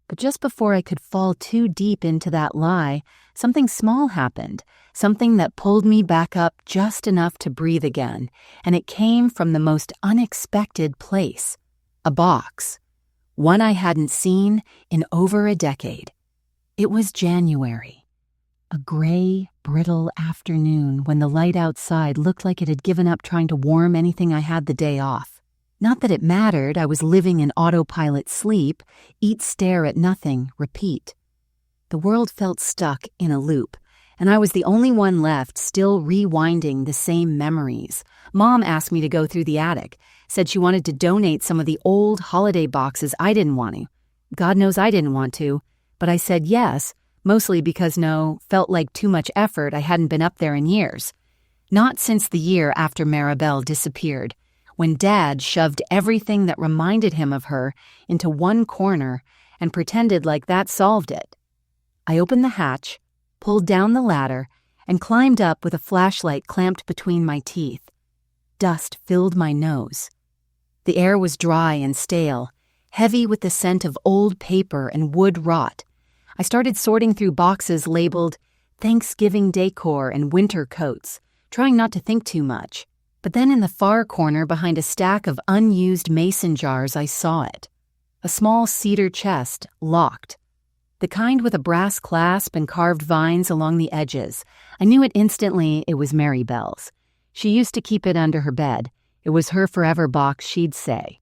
But just before I could fall too deep into that lie, something small happened, something that pulled me back up just enough to breathe again, and it came from the most unexpected place. A box. One I hadn't seen in over a decade. It was January. A gray, brittle afternoon when the light outside looked like it had given up trying to warm anything I had the day off. Not that it mattered, I was living in autopilot sleep, eat, stare at nothing, repeat. The world felt stuck in a loop, and I was the only one left still rewinding the same memories. Mom asked me to go through the attic, said she wanted to donate some of the old holiday boxes I didn't want to. God knows I didn't want to, but I said yes, mostly because felt like too much effort. I hadn't been up there in years. Not since the year after Maribel disappeared, when Dad shoved everything that reminded him of her into one corner and pretended like that solved it. I opened the hatch, pulled down the ladder, and climbed up with a flashlight clamped between my teeth. Dust filled my nose. The air was dry and stale, heavy with the scent of old paper and wood rot. I started sorting through boxes labeled Thanksgiving decor and winter coats, trying not to think too much. But then in the far corner behind a stack of unused mason jars, I saw it. A small cedar chest, locked. The kind with a brass clasp and carved vines along the edges. I knew it instantly it was Maribel's. She used to keep it under her bed. It was her forever box, she'd say.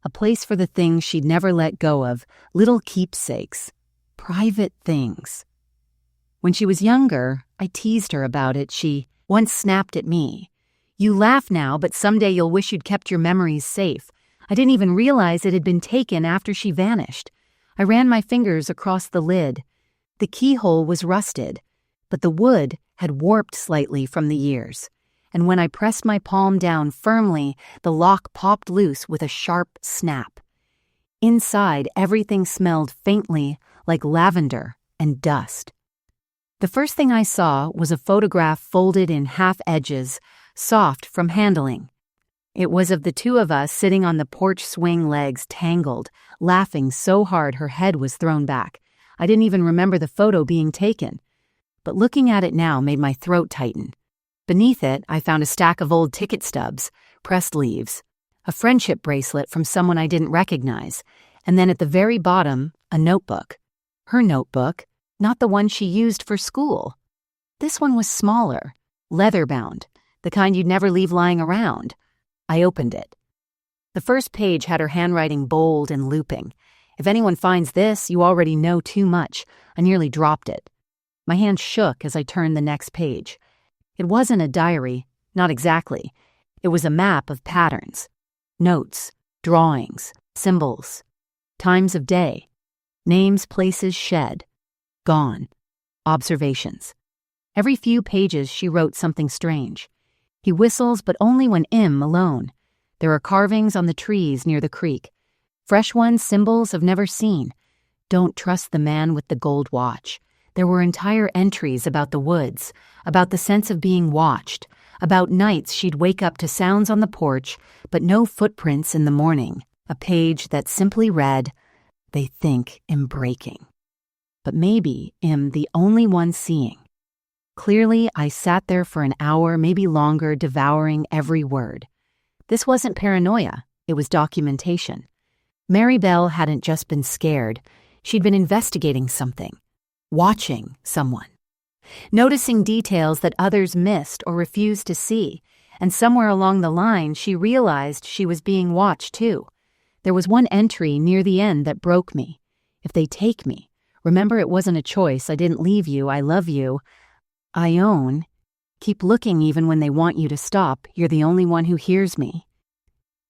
A place for the things she'd never let go of, little keepsakes. Private things. When she was younger, I teased her about it. She once snapped at me. You laugh now, but someday you'll wish you'd kept your memories safe. I didn't even realize it had been taken after she vanished. I ran my fingers across the lid. The keyhole was rusted, but the wood had warped slightly from the years. And when I pressed my palm down firmly, the lock popped loose with a sharp snap. Inside, everything smelled faintly like lavender and dust. The first thing I saw was a photograph folded in half edges, soft from handling. It was of the two of us sitting on the porch swing, legs tangled, laughing so hard her head was thrown back. I didn't even remember the photo being taken. But looking at it now made my throat tighten. Beneath it, I found a stack of old ticket stubs, pressed leaves, a friendship bracelet from someone I didn't recognize, and then at the very bottom, a notebook. Her notebook, not the one she used for school. This one was smaller, leather-bound, the kind you'd never leave lying around. I opened it. The first page had her handwriting bold and looping. If anyone finds this, you already know too much. I nearly dropped it. My hand shook as I turned the next page. It wasn't a diary, not exactly. It was a map of patterns. Notes, drawings, symbols, times of day, names, places shed, gone, observations. Every few pages she wrote something strange. He whistles, but only when alone. There are carvings on the trees near the creek. Fresh ones, symbols I've never seen. Don't trust the man with the gold watch. There were entire entries about the woods, about the sense of being watched, about nights she'd wake up to sounds on the porch, but no footprints in the morning, a page that simply read, "They think I'm breaking. But maybe I'm the only one seeing." Clearly, I sat there for an hour, maybe longer, devouring every word. This wasn't paranoia, it was documentation. Mary Bell hadn't just been scared, she'd been investigating something, watching someone, noticing details that others missed or refused to see, and somewhere along the line she realized she was being watched too. There was one entry near the end that broke me. "If they take me, remember it wasn't a choice, I didn't leave you, I love you. Ione, keep looking even when they want you to stop, you're the only one who hears me."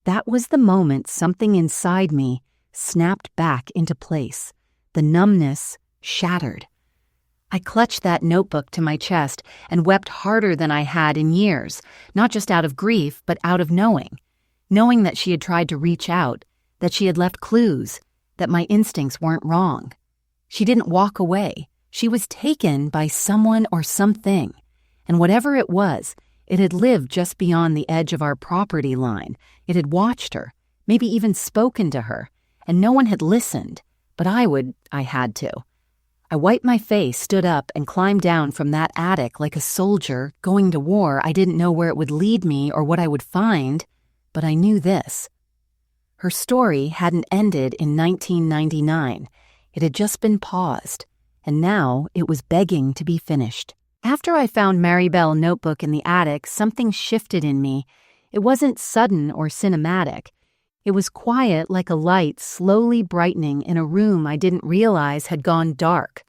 That was the moment something inside me snapped back into place. The numbness shattered. I clutched that notebook to my chest and wept harder than I had in years, not just out of grief, but out of knowing that she had tried to reach out, that she had left clues, that my instincts weren't wrong. She didn't walk away. She was taken by someone or something, and whatever it was, it had lived just beyond the edge of our property line. It had watched her, maybe even spoken to her, and no one had listened, but I had to. I wiped my face, stood up, and climbed down from that attic like a soldier going to war. I didn't know where it would lead me or what I would find, but I knew this. Her story hadn't ended in 1999. It had just been paused, and now it was begging to be finished. After I found Mary Bell notebook in the attic, something shifted in me. It wasn't sudden or cinematic. It was quiet, like a light slowly brightening in a room I didn't realize had gone dark.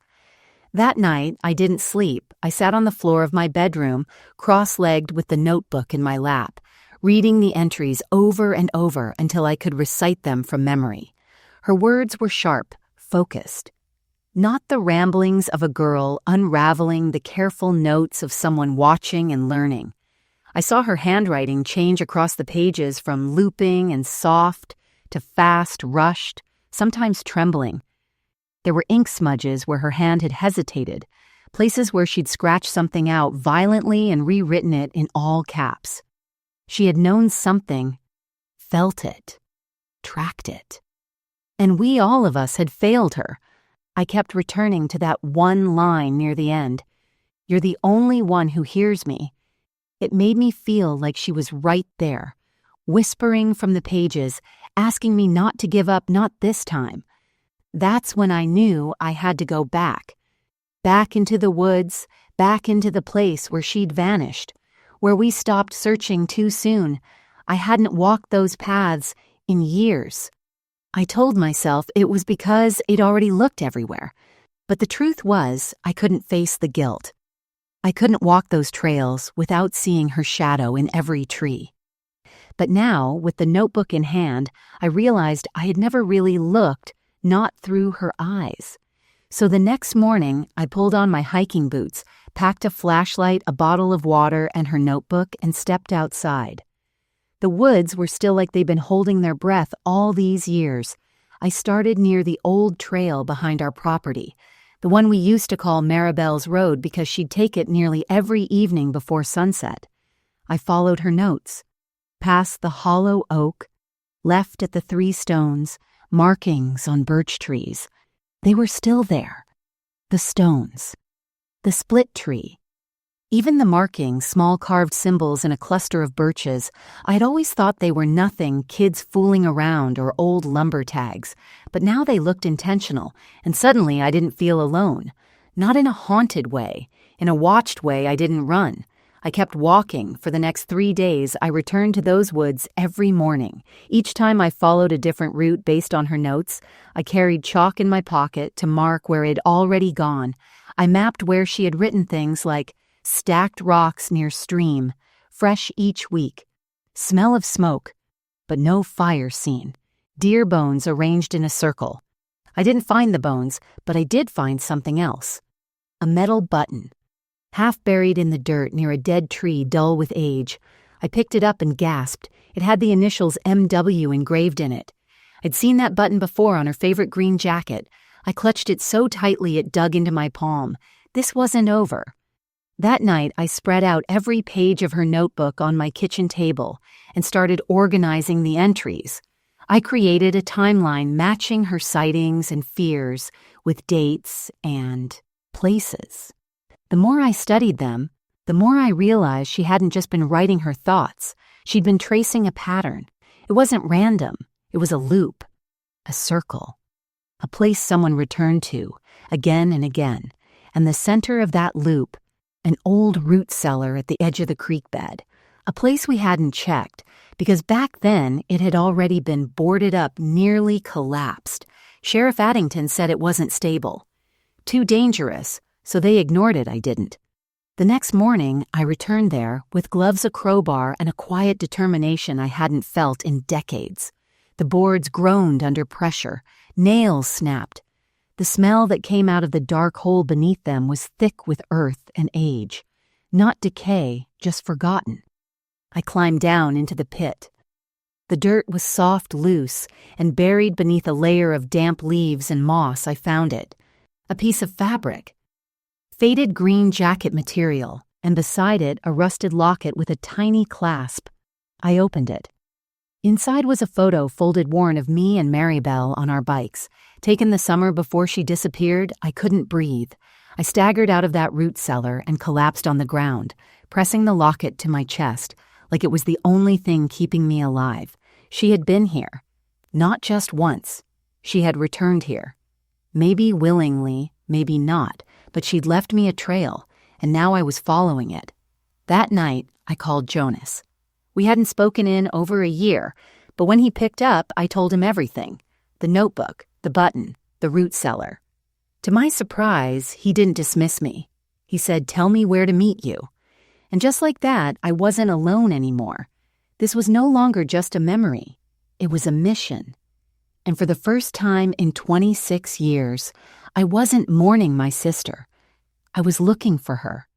That night, I didn't sleep. I sat on the floor of my bedroom, cross-legged with the notebook in my lap, reading the entries over and over until I could recite them from memory. Her words were sharp, focused. Not the ramblings of a girl unraveling the careful notes of someone watching and learning. I saw her handwriting change across the pages from looping and soft to fast, rushed, sometimes trembling. There were ink smudges where her hand had hesitated, places where she'd scratched something out violently and rewritten it in all caps. She had known something, felt it, tracked it. And we, all of us, had failed her. I kept returning to that one line near the end. "You're the only one who hears me." It made me feel like she was right there, whispering from the pages, asking me not to give up, not this time. That's when I knew I had to go back into the woods, back into the place where she'd vanished, where we stopped searching too soon. I hadn't walked those paths in years. I told myself it was because I'd already looked everywhere, but the truth was I couldn't face the guilt. I couldn't walk those trails without seeing her shadow in every tree. But now, with the notebook in hand, I realized I had never really looked, not through her eyes. So the next morning, I pulled on my hiking boots, packed a flashlight, a bottle of water, and her notebook, and stepped outside. The woods were still like they'd been holding their breath all these years. I started near the old trail behind our property, the one we used to call Maribel's Road because she'd take it nearly every evening before sunset. I followed her notes, past the hollow oak, left at the 3 stones, markings on birch trees. They were still there. The stones. The split tree. Even the markings, small carved symbols in a cluster of birches, I'd always thought they were nothing, kids fooling around or old lumber tags, but now they looked intentional, and suddenly I didn't feel alone. Not in a haunted way. In a watched way, I didn't run. I kept walking. For the next 3 days, I returned to those woods every morning. Each time I followed a different route based on her notes, I carried chalk in my pocket to mark where it'd already gone. I mapped where she had written things like, "Stacked rocks near stream, fresh each week. Smell of smoke, but no fire seen. Deer bones arranged in a circle." I didn't find the bones, but I did find something else. A metal button, half buried in the dirt near a dead tree dull with age. I picked it up and gasped. It had the initials MW engraved in it. I'd seen that button before on her favorite green jacket. I clutched it so tightly it dug into my palm. This wasn't over. That night, I spread out every page of her notebook on my kitchen table and started organizing the entries. I created a timeline matching her sightings and fears with dates and places. The more I studied them, the more I realized she hadn't just been writing her thoughts. She'd been tracing a pattern. It wasn't random. It was a loop, a circle, a place someone returned to again and again, and the center of that loop, an old root cellar at the edge of the creek bed, a place we hadn't checked because back then it had already been boarded up, nearly collapsed. Sheriff Addington said it wasn't stable. Too dangerous, so they ignored it. I didn't. The next morning, I returned there with gloves, a crowbar, and a quiet determination I hadn't felt in decades. The boards groaned under pressure. Nails snapped. The smell that came out of the dark hole beneath them was thick with earth and age. Not decay, just forgotten. I climbed down into the pit. The dirt was soft, loose, and buried beneath a layer of damp leaves and moss. I found it. A piece of fabric. Faded green jacket material, and beside it a rusted locket with a tiny clasp. I opened it. Inside was a photo folded worn of me and Maribel on our bikes. Taken the summer before she disappeared, I couldn't breathe. I staggered out of that root cellar and collapsed on the ground, pressing the locket to my chest, like it was the only thing keeping me alive. She had been here. Not just once. She had returned here. Maybe willingly, maybe not, but she'd left me a trail, and now I was following it. That night, I called Jonas. We hadn't spoken in over a year, but when he picked up, I told him everything. The notebook, the button, the root cellar. To my surprise, he didn't dismiss me. He said, "Tell me where to meet you." And just like that, I wasn't alone anymore. This was no longer just a memory. It was a mission. And for the first time in 26 years, I wasn't mourning my sister. I was looking for her.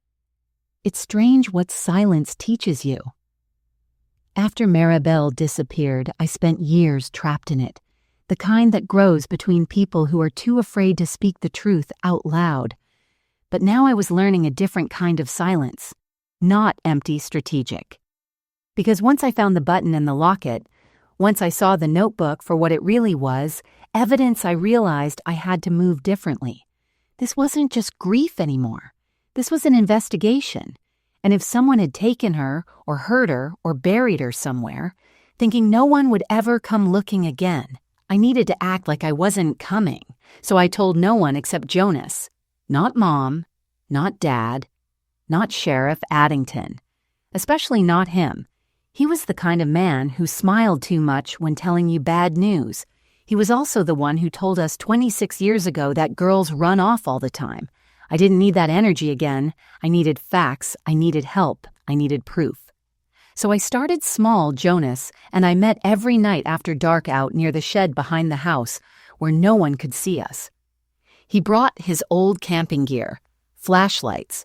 It's strange what silence teaches you. After Maribel disappeared, I spent years trapped in it, the kind that grows between people who are too afraid to speak the truth out loud. But now I was learning a different kind of silence, not empty, strategic. Because once I found the button and the locket, once I saw the notebook for what it really was, evidence, I realized I had to move differently. This wasn't just grief anymore. This was an investigation. And if someone had taken her or hurt her or buried her somewhere, thinking no one would ever come looking again, I needed to act like I wasn't coming. So I told no one except Jonas. Not Mom, not Dad, not Sheriff Addington. Especially not him. He was the kind of man who smiled too much when telling you bad news. He was also the one who told us 26 years ago that girls run off all the time. I didn't need that energy again. I needed facts. I needed help. I needed proof. So I started small, Jonas, and I met every night after dark out near the shed behind the house where no one could see us. He brought his old camping gear, flashlights,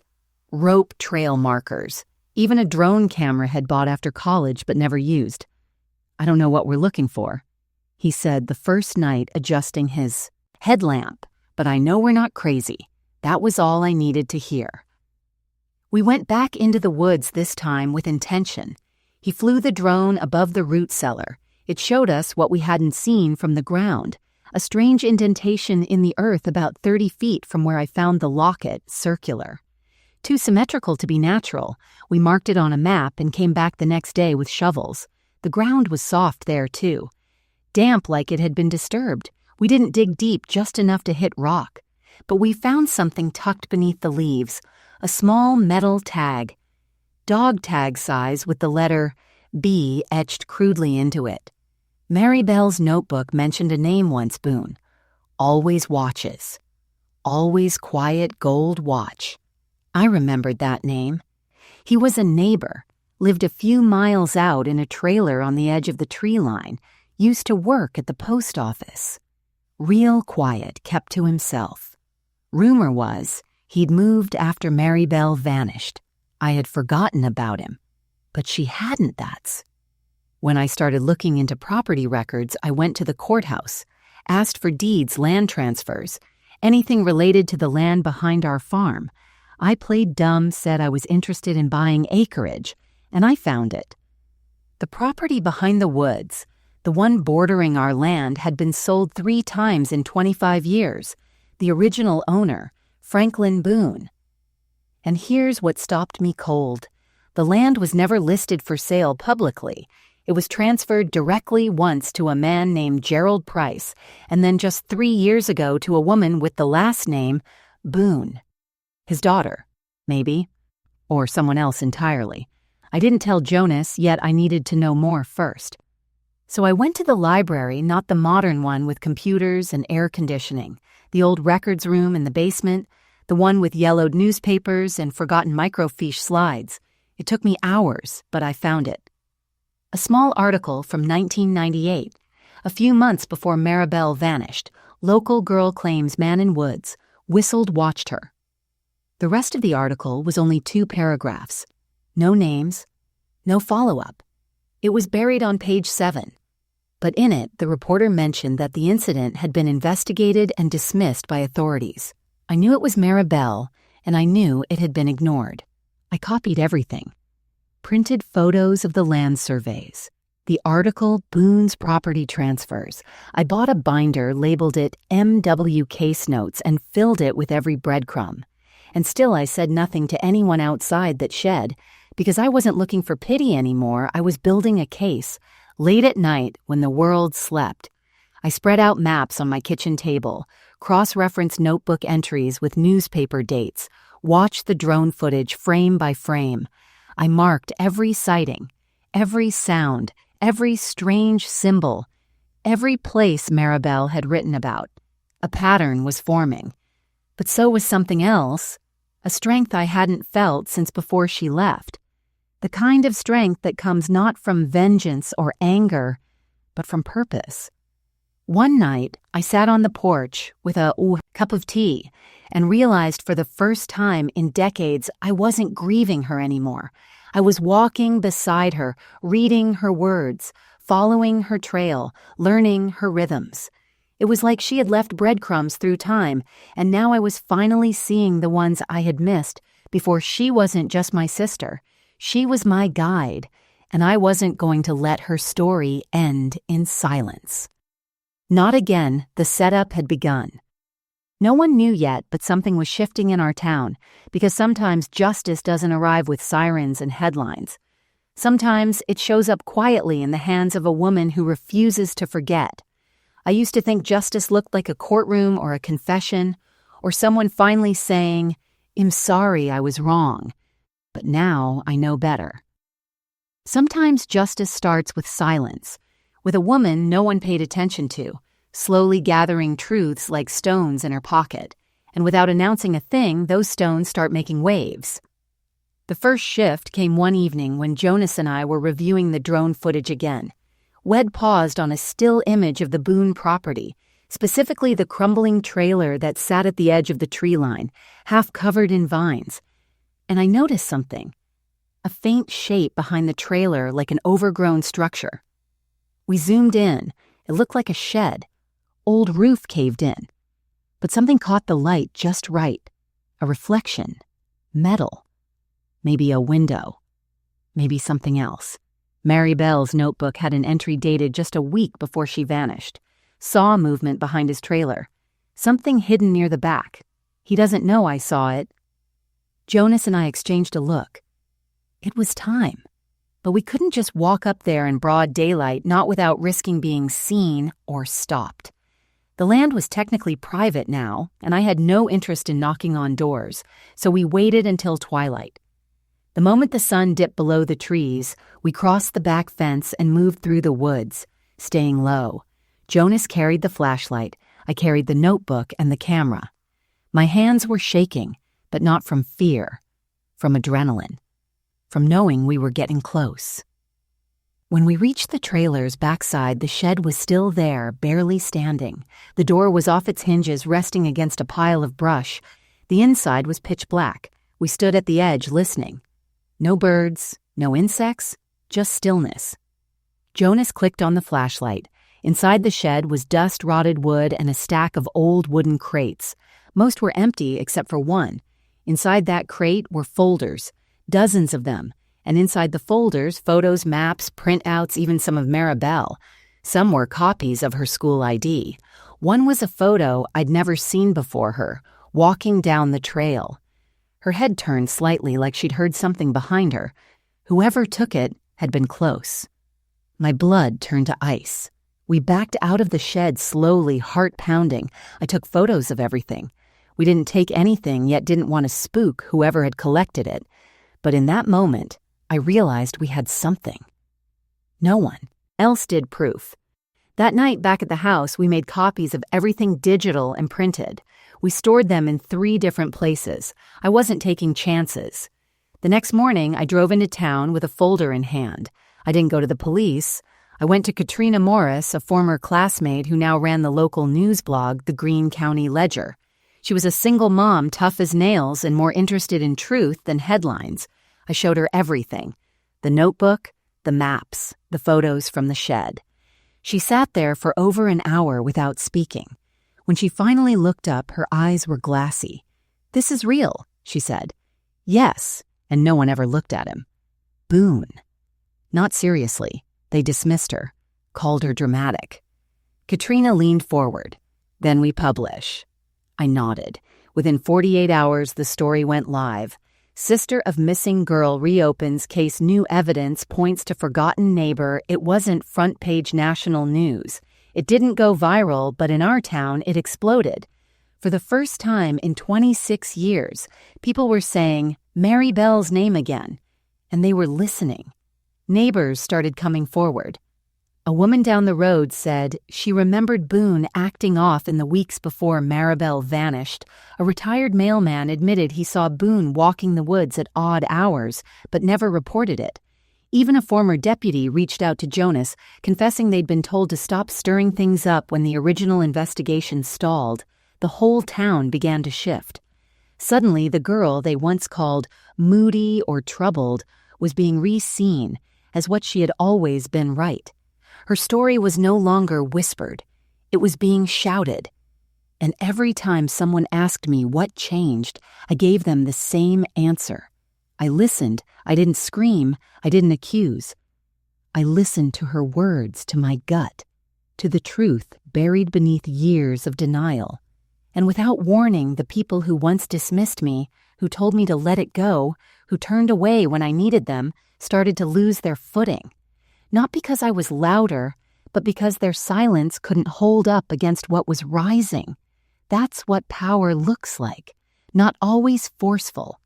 rope trail markers, even a drone camera had bought after college but never used. "I don't know what we're looking for," he said the first night adjusting his headlamp, "but I know we're not crazy." That was all I needed to hear. We went back into the woods this time with intention. He flew the drone above the root cellar. It showed us what we hadn't seen from the ground, a strange indentation in the earth about 30 feet from where I found the locket, circular. Too symmetrical to be natural, we marked it on a map and came back the next day with shovels. The ground was soft there, too. Damp like it had been disturbed. We didn't dig deep, just enough to hit rock. But we found something tucked beneath the leaves, a small metal tag, dog tag size with the letter B etched crudely into it. Maribel's notebook mentioned a name once, Boone. Always Watches. Always Quiet Gold Watch. I remembered that name. He was a neighbor, lived a few miles out in a trailer on the edge of the tree line, used to work at the post office. Real quiet, kept to himself. Rumor was he'd moved after Maribel vanished. I had forgotten about him, but she hadn't, that's. When I started looking into property records, I went to the courthouse, asked for deeds, land transfers, anything related to the land behind our farm. I played dumb, said I was interested in buying acreage, and I found it. The property behind the woods, the one bordering our land, had been sold 3 times in 25 years. The original owner, Franklin Boone. And here's what stopped me cold. The land was never listed for sale publicly. It was transferred directly once to a man named Gerald Price, and then just 3 years ago to a woman with the last name Boone. His daughter, maybe, or someone else entirely. I didn't tell Jonas, yet I needed to know more first. So I went to the library, not the modern one with computers and air conditioning, the old records room in the basement, the one with yellowed newspapers and forgotten microfiche slides. It took me hours, but I found it. A small article from 1998, a few months before Maribel vanished. Local girl claims man in woods, whistled, watched her. The rest of the article was only 2 paragraphs. No names, no follow-up. It was buried on page 7. But in it, the reporter mentioned that the incident had been investigated and dismissed by authorities. I knew it was Maribel, and I knew it had been ignored. I copied everything. Printed photos of the land surveys. The article, Boone's property transfers. I bought a binder, labeled it MW Case Notes, and filled it with every breadcrumb. And still I said nothing to anyone outside that shed, because I wasn't looking for pity anymore. I was building a case. Late at night, when the world slept, I spread out maps on my kitchen table, cross-referenced notebook entries with newspaper dates, watched the drone footage frame by frame. I marked every sighting, every sound, every strange symbol, every place Maribel had written about. A pattern was forming. But so was something else, a strength I hadn't felt since before she left. The kind of strength that comes not from vengeance or anger, but from purpose. One night, I sat on the porch with a cup of tea and realized for the first time in decades I wasn't grieving her anymore. I was walking beside her, reading her words, following her trail, learning her rhythms. It was like she had left breadcrumbs through time, and now I was finally seeing the ones I had missed before. She wasn't just my sister. She was my guide, and I wasn't going to let her story end in silence. Not again. The setup had begun. No one knew yet, but something was shifting in our town, because sometimes justice doesn't arrive with sirens and headlines. Sometimes it shows up quietly in the hands of a woman who refuses to forget. I used to think justice looked like a courtroom or a confession, or someone finally saying, "I'm sorry, I was wrong." But now I know better. Sometimes justice starts with silence, with a woman no one paid attention to, slowly gathering truths like stones in her pocket, and without announcing a thing, those stones start making waves. The first shift came one evening when Jonas and I were reviewing the drone footage again. Wed paused on a still image of the Boone property, specifically the crumbling trailer that sat at the edge of the tree line, half covered in vines. And I noticed something, a faint shape behind the trailer like an overgrown structure. We zoomed in. It looked like a shed. Old roof caved in. But something caught the light just right. A reflection. Metal. Maybe a window. Maybe something else. Maribel's notebook had an entry dated just a week before she vanished. Saw movement behind his trailer. Something hidden near the back. He doesn't know I saw it. Jonas and I exchanged a look. It was time. But we couldn't just walk up there in broad daylight, not without risking being seen or stopped. The land was technically private now, and I had no interest in knocking on doors, so we waited until twilight. The moment the sun dipped below the trees, we crossed the back fence and moved through the woods, staying low. Jonas carried the flashlight. I carried the notebook and the camera. My hands were shaking, but not from fear, from adrenaline. From knowing we were getting close. When we reached the trailer's backside, the shed was still there, barely standing. The door was off its hinges, resting against a pile of brush. The inside was pitch black. We stood at the edge, listening. No birds, no insects, just stillness. Jonas clicked on the flashlight. Inside the shed was dust-rotted wood and a stack of old wooden crates. Most were empty except for one. Inside that crate were folders, dozens of them, and inside the folders, photos, maps, printouts, even some of Maribel. Some were copies of her school ID. One was a photo I'd never seen before her, walking down the trail. Her head turned slightly like she'd heard something behind her. Whoever took it had been close. My blood turned to ice. We backed out of the shed slowly, heart pounding. I took photos of everything. We didn't take anything, yet didn't want to spook whoever had collected it. But in that moment, I realized we had something. No one else did proof. That night back at the house, we made copies of everything digital and printed. We stored them in 3 different places. I wasn't taking chances. The next morning, I drove into town with a folder in hand. I didn't go to the police. I went to Katrina Morris, a former classmate who now ran the local news blog, the Greene County Ledger. She was a single mom, tough as nails, and more interested in truth than headlines. I showed her everything: the notebook, the maps, the photos from the shed. She sat there for over an hour without speaking. When she finally looked up, her eyes were glassy. "This is real," she said. "Yes," and no one ever looked at him. Boone. Not seriously. They dismissed her, called her dramatic. Katrina leaned forward. "Then we publish." I nodded. Within 48 hours, the story went live. Sister of missing girl reopens case, new evidence points to forgotten neighbor. It wasn't front-page national news. It didn't go viral, but in our town, it exploded. For the first time in 26 years, people were saying Maribel's name again, and they were listening. Neighbors started coming forward. A woman down the road said she remembered Boone acting off in the weeks before Maribel vanished. A retired mailman admitted he saw Boone walking the woods at odd hours, but never reported it. Even a former deputy reached out to Jonas, confessing they'd been told to stop stirring things up when the original investigation stalled. The whole town began to shift. Suddenly, the girl they once called moody or troubled was being re-seen as what she had always been right. Her story was no longer whispered. It was being shouted. And every time someone asked me what changed, I gave them the same answer. I listened. I didn't scream. I didn't accuse. I listened to her words, to my gut, to the truth buried beneath years of denial. And without warning, the people who once dismissed me, who told me to let it go, who turned away when I needed them, started to lose their footing. Not because I was louder, but because their silence couldn't hold up against what was rising. That's what power looks like, not always forceful.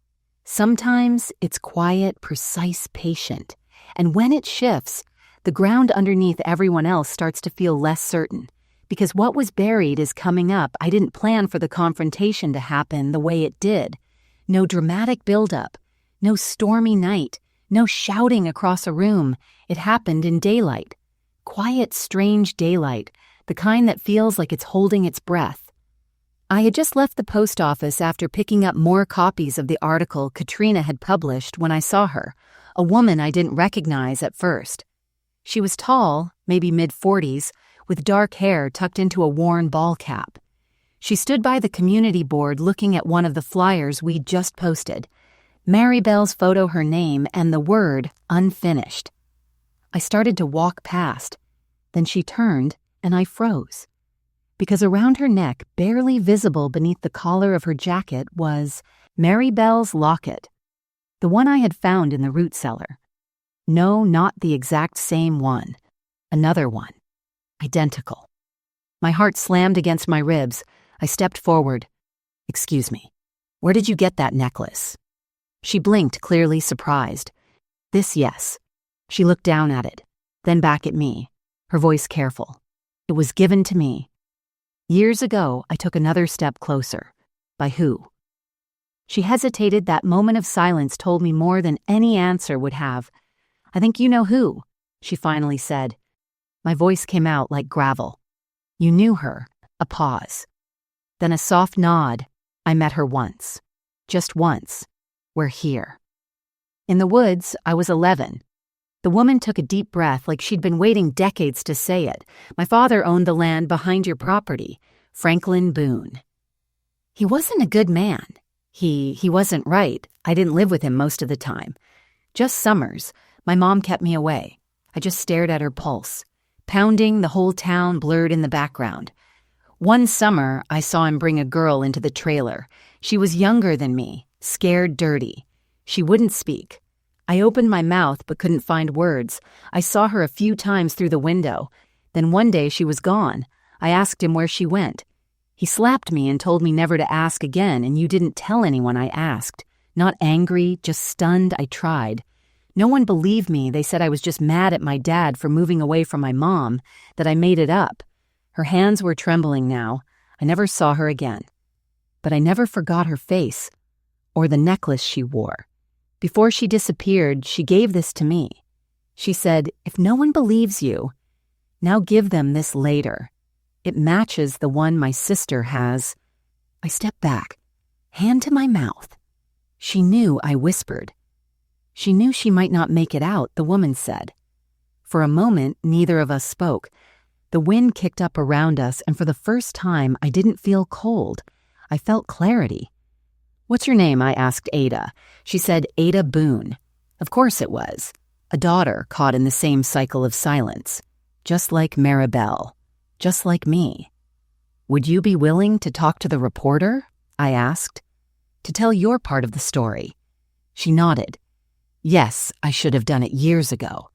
Sometimes it's quiet, precise, patient. And when it shifts, the ground underneath everyone else starts to feel less certain. Because what was buried is coming up. I didn't plan for the confrontation to happen the way it did. No dramatic buildup, no stormy night, no shouting across a room. It happened in daylight. Quiet, strange daylight, the kind that feels like it's holding its breath. I had just left the post office after picking up more copies of the article Katrina had published when I saw her, a woman I didn't recognize at first. She was tall, maybe mid-40s, with dark hair tucked into a worn ball cap. She stood by the community board looking at one of the flyers we'd just posted. Maribel's photo, her name, and the word unfinished. I started to walk past. Then she turned, and I froze. Because around her neck, barely visible beneath the collar of her jacket, was Maribel's locket, the one I had found in the root cellar. No, not the exact same one. Another one. Identical. My heart slammed against my ribs. I stepped forward. "Excuse me, where did you get that necklace?" She blinked, clearly surprised. "This, yes." She looked down at it, then back at me, her voice careful. "It was given to me. Years ago, I took another step closer. By who?" She hesitated. That moment of silence told me more than any answer would have. "I think you know who," she finally said. My voice came out like gravel. "You knew her." A pause. Then a soft nod. "I met her once. Just once. We're here." In the woods, I was 11. The woman took a deep breath like she'd been waiting decades to say it. "My father owned the land behind your property. Franklin Boone. He wasn't a good man. He wasn't right. I didn't live with him most of the time. Just summers. My mom kept me away. I just stared at her pulse. Pounding, the whole town blurred in the background. One summer, I saw him bring a girl into the trailer. She was younger than me, scared dirty. She wouldn't speak. I opened my mouth but couldn't find words. I saw her a few times through the window. Then one day she was gone. I asked him where she went. He slapped me and told me never to ask again, and you didn't tell anyone I asked. Not angry, just stunned. I tried. No one believed me. They said I was just mad at my dad for moving away from my mom, that I made it up. Her hands were trembling now. I never saw her again. But I never forgot her face, or the necklace she wore. Before she disappeared, she gave this to me. She said, "If no one believes you, now give them this later. It matches the one my sister has." I stepped back, hand to my mouth. She knew I whispered. She knew she might not make it out, the woman said. For a moment, neither of us spoke. The wind kicked up around us, and for the first time, I didn't feel cold. I felt clarity. "What's your name?" I asked Ada. She said Ada Boone. Of course it was. A daughter caught in the same cycle of silence. Just like Maribel. Just like me. "Would you be willing to talk to the reporter?" I asked. "To tell your part of the story?" She nodded. Yes, I should have done it years ago.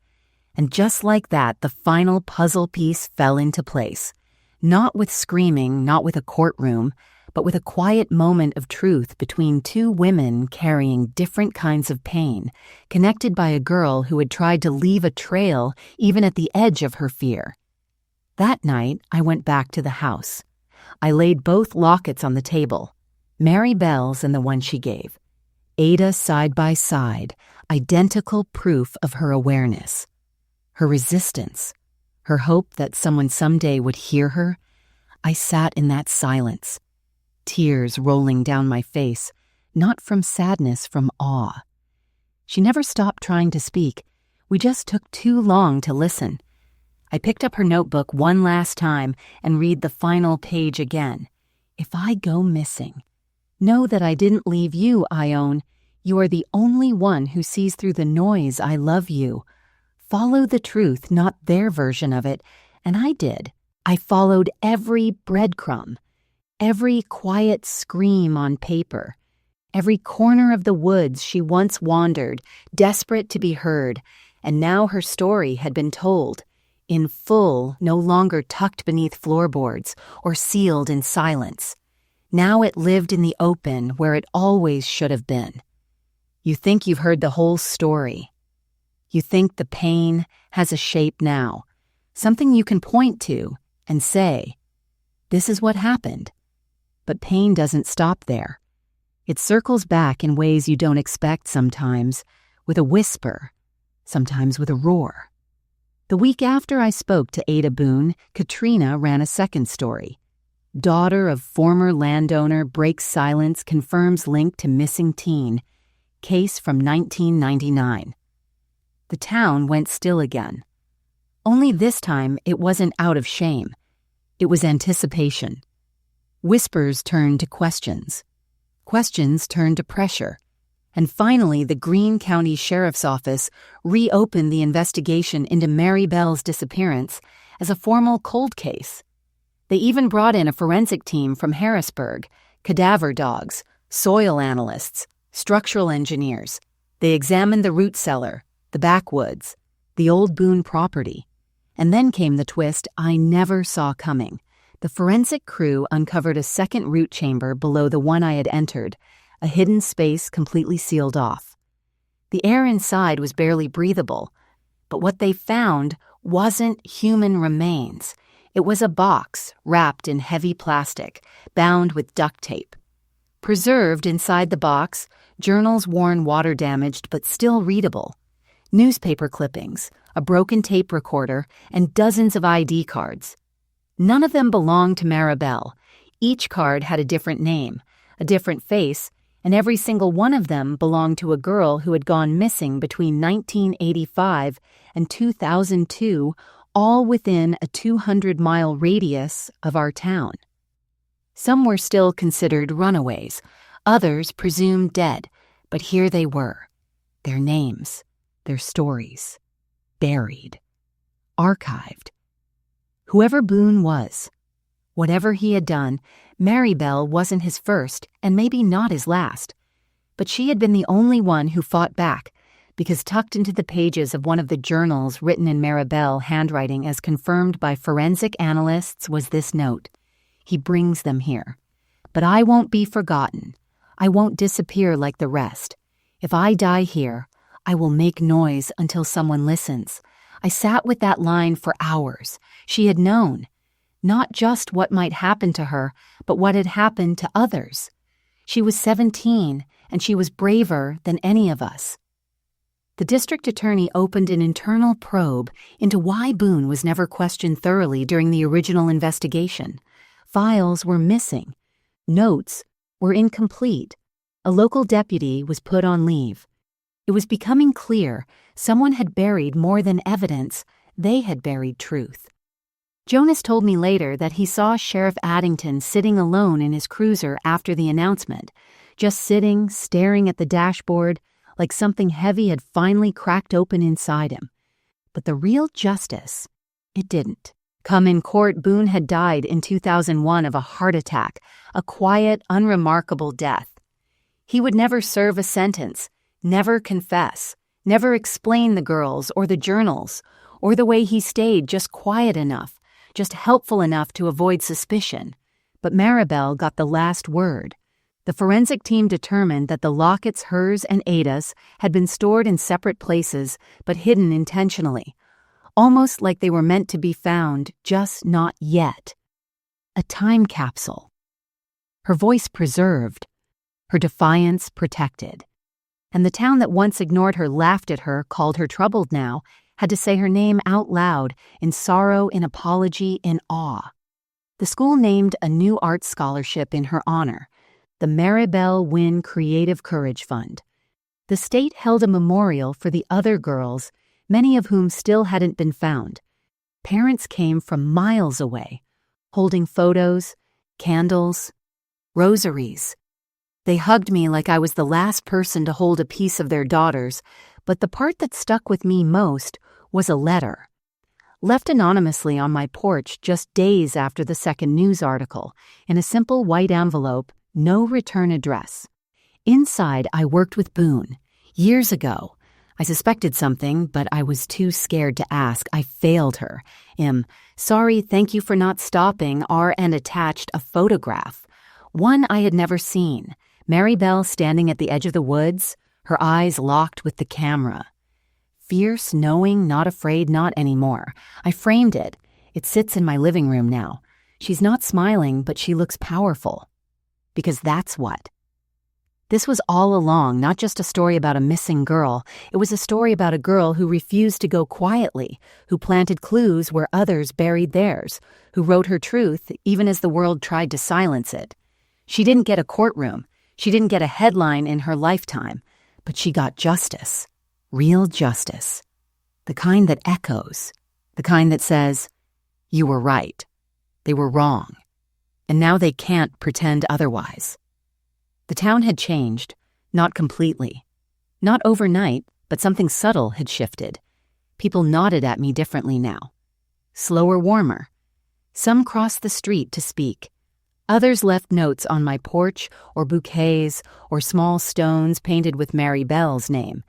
And just like that, the final puzzle piece fell into place. Not with screaming, not with a courtroom, but with a quiet moment of truth between two women carrying different kinds of pain, connected by a girl who had tried to leave a trail even at the edge of her fear. That night, I went back to the house. I laid both lockets on the table, Maribel's and the one she gave. Ada side by side, identical proof of her awareness. Her resistance, her hope that someone someday would hear her. I sat in that silence, tears rolling down my face, not from sadness, from awe. She never stopped trying to speak. We just took too long to listen. I picked up her notebook one last time and read the final page again. "If I go missing, know that I didn't leave you, Ione. You are the only one who sees through the noise. I love you. Follow the truth, not their version of it." And I did. I followed every breadcrumb, every quiet scream on paper, every corner of the woods she once wandered, desperate to be heard, and now her story had been told, in full, no longer tucked beneath floorboards or sealed in silence. Now it lived in the open where it always should have been. You think you've heard the whole story. You think the pain has a shape now, something you can point to and say, "This is what happened." But pain doesn't stop there. It circles back in ways you don't expect sometimes, with a whisper, sometimes with a roar. The week after I spoke to Ada Boone, Katrina ran a second story. Daughter of former landowner breaks silence, confirms link to missing teen. Case from 1999. The town went still again. Only this time it wasn't out of shame. It was anticipation. Whispers turned to questions. Questions turned to pressure. And finally, the Greene County Sheriff's Office reopened the investigation into Maribel's disappearance as a formal cold case. They even brought in a forensic team from Harrisburg, cadaver dogs, soil analysts, structural engineers. They examined the root cellar, the backwoods, the old Boone property. And then came the twist I never saw coming. The forensic crew uncovered a second root chamber below the one I had entered, a hidden space completely sealed off. The air inside was barely breathable, but what they found wasn't human remains. It was a box wrapped in heavy plastic, bound with duct tape. Preserved inside the box, journals worn water-damaged but still readable, newspaper clippings, a broken tape recorder, and dozens of ID cards. None of them belonged to Maribel. Each card had a different name, a different face, and every single one of them belonged to a girl who had gone missing between 1985 and 2002, all within a 200-mile radius of our town. Some were still considered runaways. Others presumed dead, but here they were. Their names, their stories, buried, archived. Whoever Boone was, whatever he had done, Maribel wasn't his first and maybe not his last. But she had been the only one who fought back, because tucked into the pages of one of the journals written in Maribel handwriting as confirmed by forensic analysts was this note: "He brings them here. But I won't be forgotten. I won't disappear like the rest. If I die here, I will make noise until someone listens." I sat with that line for hours. She had known, not just what might happen to her, but what had happened to others. She was 17, and she was braver than any of us. The district attorney opened an internal probe into why Boone was never questioned thoroughly during the original investigation. Files were missing. Notes were incomplete. A local deputy was put on leave. It was becoming clear someone had buried more than evidence. They had buried truth. Jonas told me later that he saw Sheriff Addington sitting alone in his cruiser after the announcement, just sitting, staring at the dashboard, like something heavy had finally cracked open inside him. But the real justice, it didn't come in court. Boone had died in 2001 of a heart attack, a quiet, unremarkable death. He would never serve a sentence, never confess, never explain the girls or the journals, or the way he stayed just quiet enough, just helpful enough to avoid suspicion. But Maribel got the last word. The forensic team determined that the lockets hers and Ada's had been stored in separate places but hidden intentionally, almost like they were meant to be found, just not yet. A time capsule. Her voice preserved, her defiance protected. And the town that once ignored her, laughed at her, called her troubled now, had to say her name out loud, in sorrow, in apology, in awe. The school named a new art scholarship in her honor, the Maribel Wynne Creative Courage Fund. The state held a memorial for the other girls, many of whom still hadn't been found. Parents came from miles away, holding photos, candles, rosaries. They hugged me like I was the last person to hold a piece of their daughters, but the part that stuck with me most was a letter. Left anonymously on my porch just days after the second news article, in a simple white envelope, no return address. Inside, I worked with Boone. Years ago. I suspected something, but I was too scared to ask. I failed her. Sorry, thank you for not stopping, and attached a photograph. One I had never seen. Maribel standing at the edge of the woods, her eyes locked with the camera. Fierce, knowing, not afraid, not anymore. I framed it. It sits in my living room now. She's not smiling, but she looks powerful. Because that's what. This was all along not just a story about a missing girl. It was a story about a girl who refused to go quietly, who planted clues where others buried theirs, who wrote her truth even as the world tried to silence it. She didn't get a courtroom. She didn't get a headline in her lifetime, but she got justice, real justice, the kind that echoes, the kind that says, "You were right, they were wrong, and now they can't pretend otherwise." The town had changed, not completely. Not overnight, but something subtle had shifted. People nodded at me differently now. Slower, warmer. Some crossed the street to speak. Others left notes on my porch, or bouquets, or small stones painted with Maribel's name.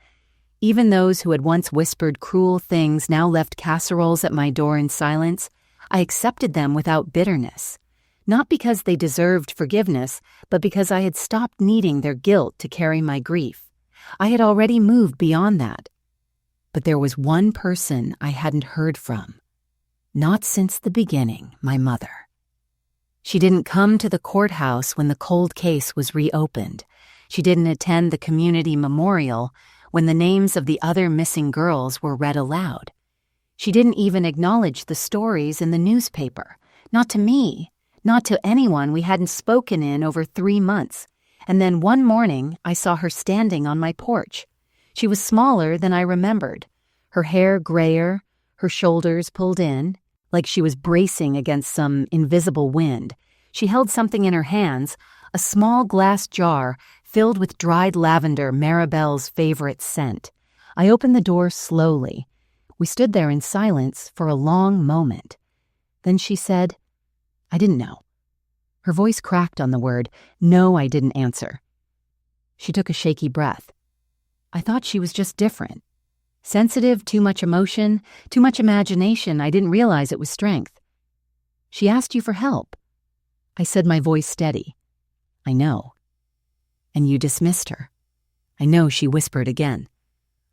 Even those who had once whispered cruel things now left casseroles at my door in silence. I accepted them without bitterness. Not because they deserved forgiveness, but because I had stopped needing their guilt to carry my grief. I had already moved beyond that. But there was one person I hadn't heard from. Not since the beginning, my mother. She didn't come to the courthouse when the cold case was reopened. She didn't attend the community memorial when the names of the other missing girls were read aloud. She didn't even acknowledge the stories in the newspaper. Not to me, not to anyone we hadn't spoken in over 3 months. And then one morning, I saw her standing on my porch. She was smaller than I remembered, her hair grayer, her shoulders pulled in, like she was bracing against some invisible wind. She held something in her hands, a small glass jar filled with dried lavender, Maribel's favorite scent. I opened the door slowly. We stood there in silence for a long moment. Then she said, "I didn't know." Her voice cracked on the word. "No, I didn't answer." She took a shaky breath. I thought she was just different. Sensitive, too much emotion, too much imagination. I didn't realize it was strength. "She asked you for help." I said, my voice steady. "I know." "And you dismissed her." "I know," she whispered again.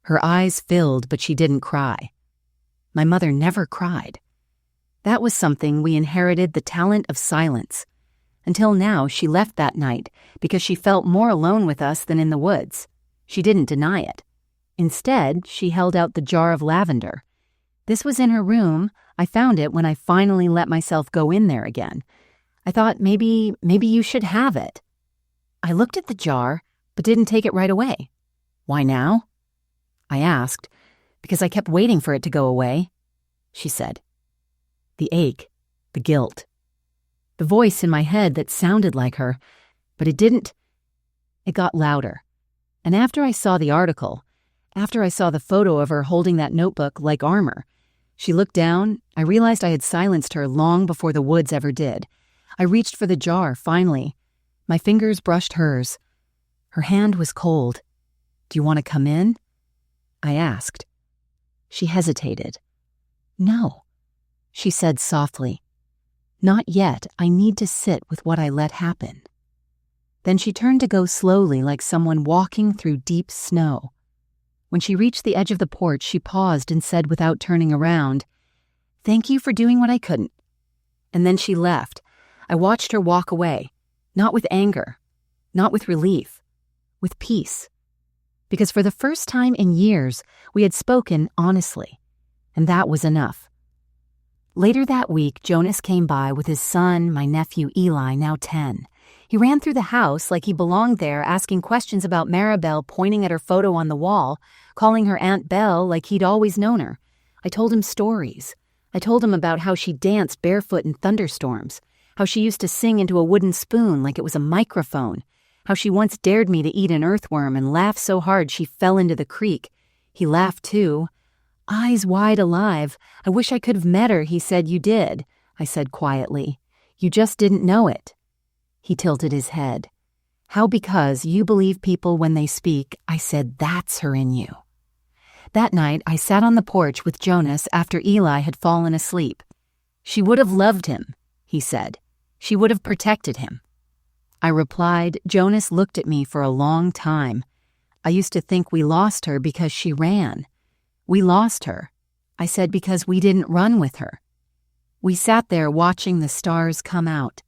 Her eyes filled, but she didn't cry. My mother never cried. That was something we inherited, the talent of silence. Until now, she left that night because she felt more alone with us than in the woods. She didn't deny it. Instead, she held out the jar of lavender. This was in her room. I found it when I finally let myself go in there again. I thought maybe you should have it. I looked at the jar, but didn't take it right away. "Why now?" I asked, "Because I kept waiting for it to go away," she said. The ache, the guilt, the voice in my head that sounded like her, but it didn't. It got louder. And after I saw the article, after I saw the photo of her holding that notebook like armor, she looked down. I realized I had silenced her long before the woods ever did. I reached for the jar, finally. My fingers brushed hers. Her hand was cold. "Do you want to come in?" I asked. She hesitated. "No," she said softly. "Not yet. I need to sit with what I let happen." Then she turned to go slowly like someone walking through deep snow. When she reached the edge of the porch, she paused and said without turning around, "Thank you for doing what I couldn't." And then she left. I watched her walk away, not with anger, not with relief, with peace. Because for the first time in years, we had spoken honestly, and that was enough. Later that week, Jonas came by with his son, my nephew Eli, now 10. He ran through the house like he belonged there, asking questions about Maribel, pointing at her photo on the wall, calling her Aunt Belle like he'd always known her. I told him stories. I told him about how she danced barefoot in thunderstorms, how she used to sing into a wooden spoon like it was a microphone, how she once dared me to eat an earthworm and laughed so hard she fell into the creek. He laughed too. Eyes wide alive. "I wish I could have met her," he said. "You did," I said quietly. "You just didn't know it." He tilted his head. "How because you believe people when they speak," I said. "That's her in you." That night, I sat on the porch with Jonas after Eli had fallen asleep. "She would have loved him," he said. "She would have protected him." I replied. Jonas looked at me for a long time. "I used to think we lost her because she ran." "We lost her," I said, "because we didn't run with her." We sat there watching the stars come out.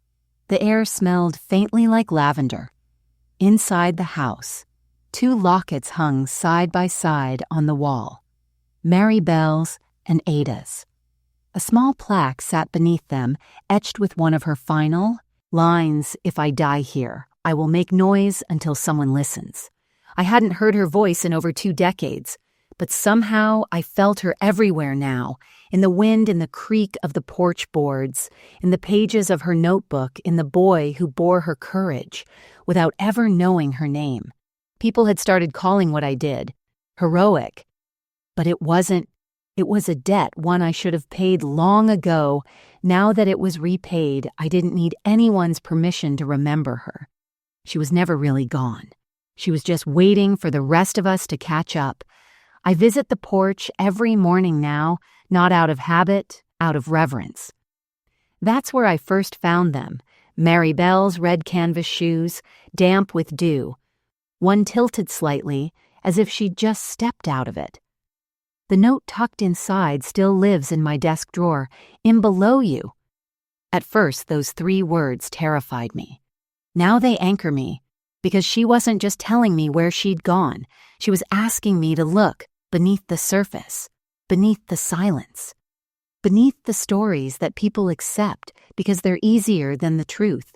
The air smelled faintly like lavender. Inside the house, 2 lockets hung side by side on the wall. Maribel's and Ada's. A small plaque sat beneath them, etched with one of her final lines, "If I die here, I will make noise until someone listens." I hadn't heard her voice in over 2 decades. But somehow I felt her everywhere now, in the wind, in the creak of the porch boards, in the pages of her notebook, in the boy who bore her courage, without ever knowing her name. People had started calling what I did heroic. But it wasn't. It was a debt, one I should have paid long ago. Now that it was repaid, I didn't need anyone's permission to remember her. She was never really gone. She was just waiting for the rest of us to catch up. I visit the porch every morning now, not out of habit, out of reverence. That's where I first found them, Maribel's red canvas shoes, damp with dew. One tilted slightly, as if she'd just stepped out of it. The note tucked inside still lives in my desk drawer, "In below you." At first, those 3 words terrified me. Now they anchor me, because she wasn't just telling me where she'd gone. She was asking me to look beneath the surface, beneath the silence, beneath the stories that people accept because they're easier than the truth.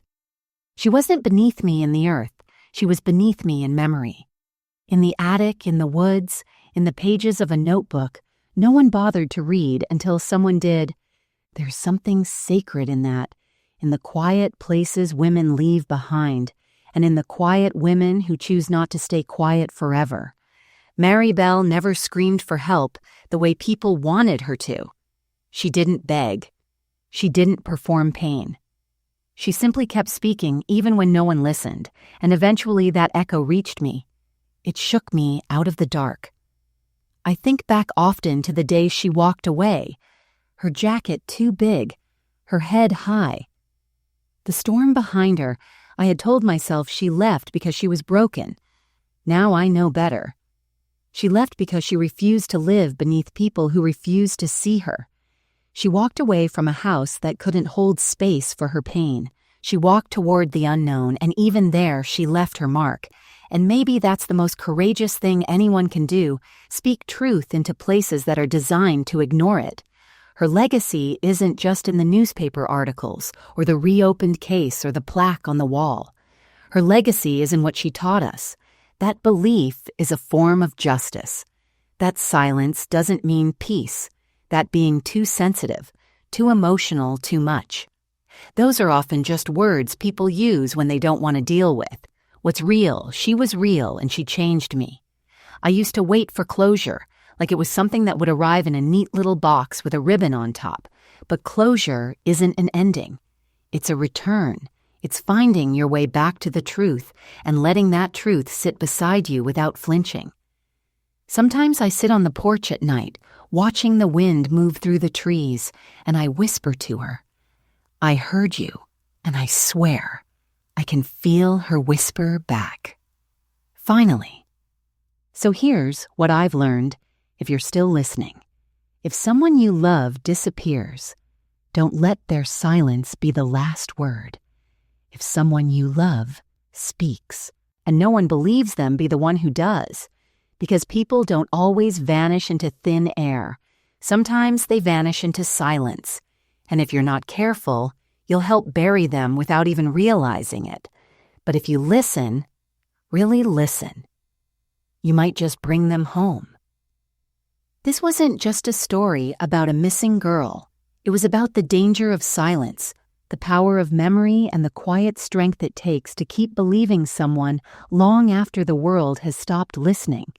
She wasn't beneath me in the earth. She was beneath me in memory. In the attic, in the woods, in the pages of a notebook, no one bothered to read until someone did. There's something sacred in that, in the quiet places women leave behind, and in the quiet women who choose not to stay quiet forever. Mary Bell never screamed for help the way people wanted her to. She didn't beg. She didn't perform pain. She simply kept speaking even when no one listened, and eventually that echo reached me. It shook me out of the dark. I think back often to the days she walked away, her jacket too big, her head high. The storm behind her, I had told myself she left because she was broken. Now I know better. She left because she refused to live beneath people who refused to see her. She walked away from a house that couldn't hold space for her pain. She walked toward the unknown, and even there she left her mark. And maybe that's the most courageous thing anyone can do, speak truth into places that are designed to ignore it. Her legacy isn't just in the newspaper articles, or the reopened case, or the plaque on the wall. Her legacy is in what she taught us. That belief is a form of justice. That silence doesn't mean peace. That being too sensitive, too emotional, too much. Those are often just words people use when they don't want to deal with. What's real, she was real and she changed me. I used to wait for closure, like it was something that would arrive in a neat little box with a ribbon on top. But closure isn't an ending. It's a return. It's finding your way back to the truth and letting that truth sit beside you without flinching. Sometimes I sit on the porch at night, watching the wind move through the trees, and I whisper to her, "I heard you, and I swear I can feel her whisper back." Finally. So here's what I've learned, if you're still listening. If someone you love disappears, don't let their silence be the last word. If someone you love speaks, and no one believes them, be the one who does. Because people don't always vanish into thin air. Sometimes they vanish into silence. And if you're not careful, you'll help bury them without even realizing it. But if you listen, really listen, you might just bring them home. This wasn't just a story about a missing girl. It was about the danger of silence, the power of memory, and the quiet strength it takes to keep believing someone long after the world has stopped listening.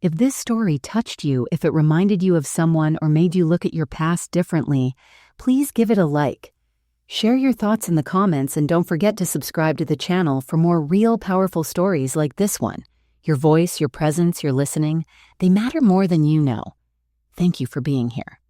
If this story touched you, if it reminded you of someone or made you look at your past differently, please give it a like. Share your thoughts in the comments and don't forget to subscribe to the channel for more real powerful stories like this one. Your voice, your presence, your listening, they matter more than you know. Thank you for being here.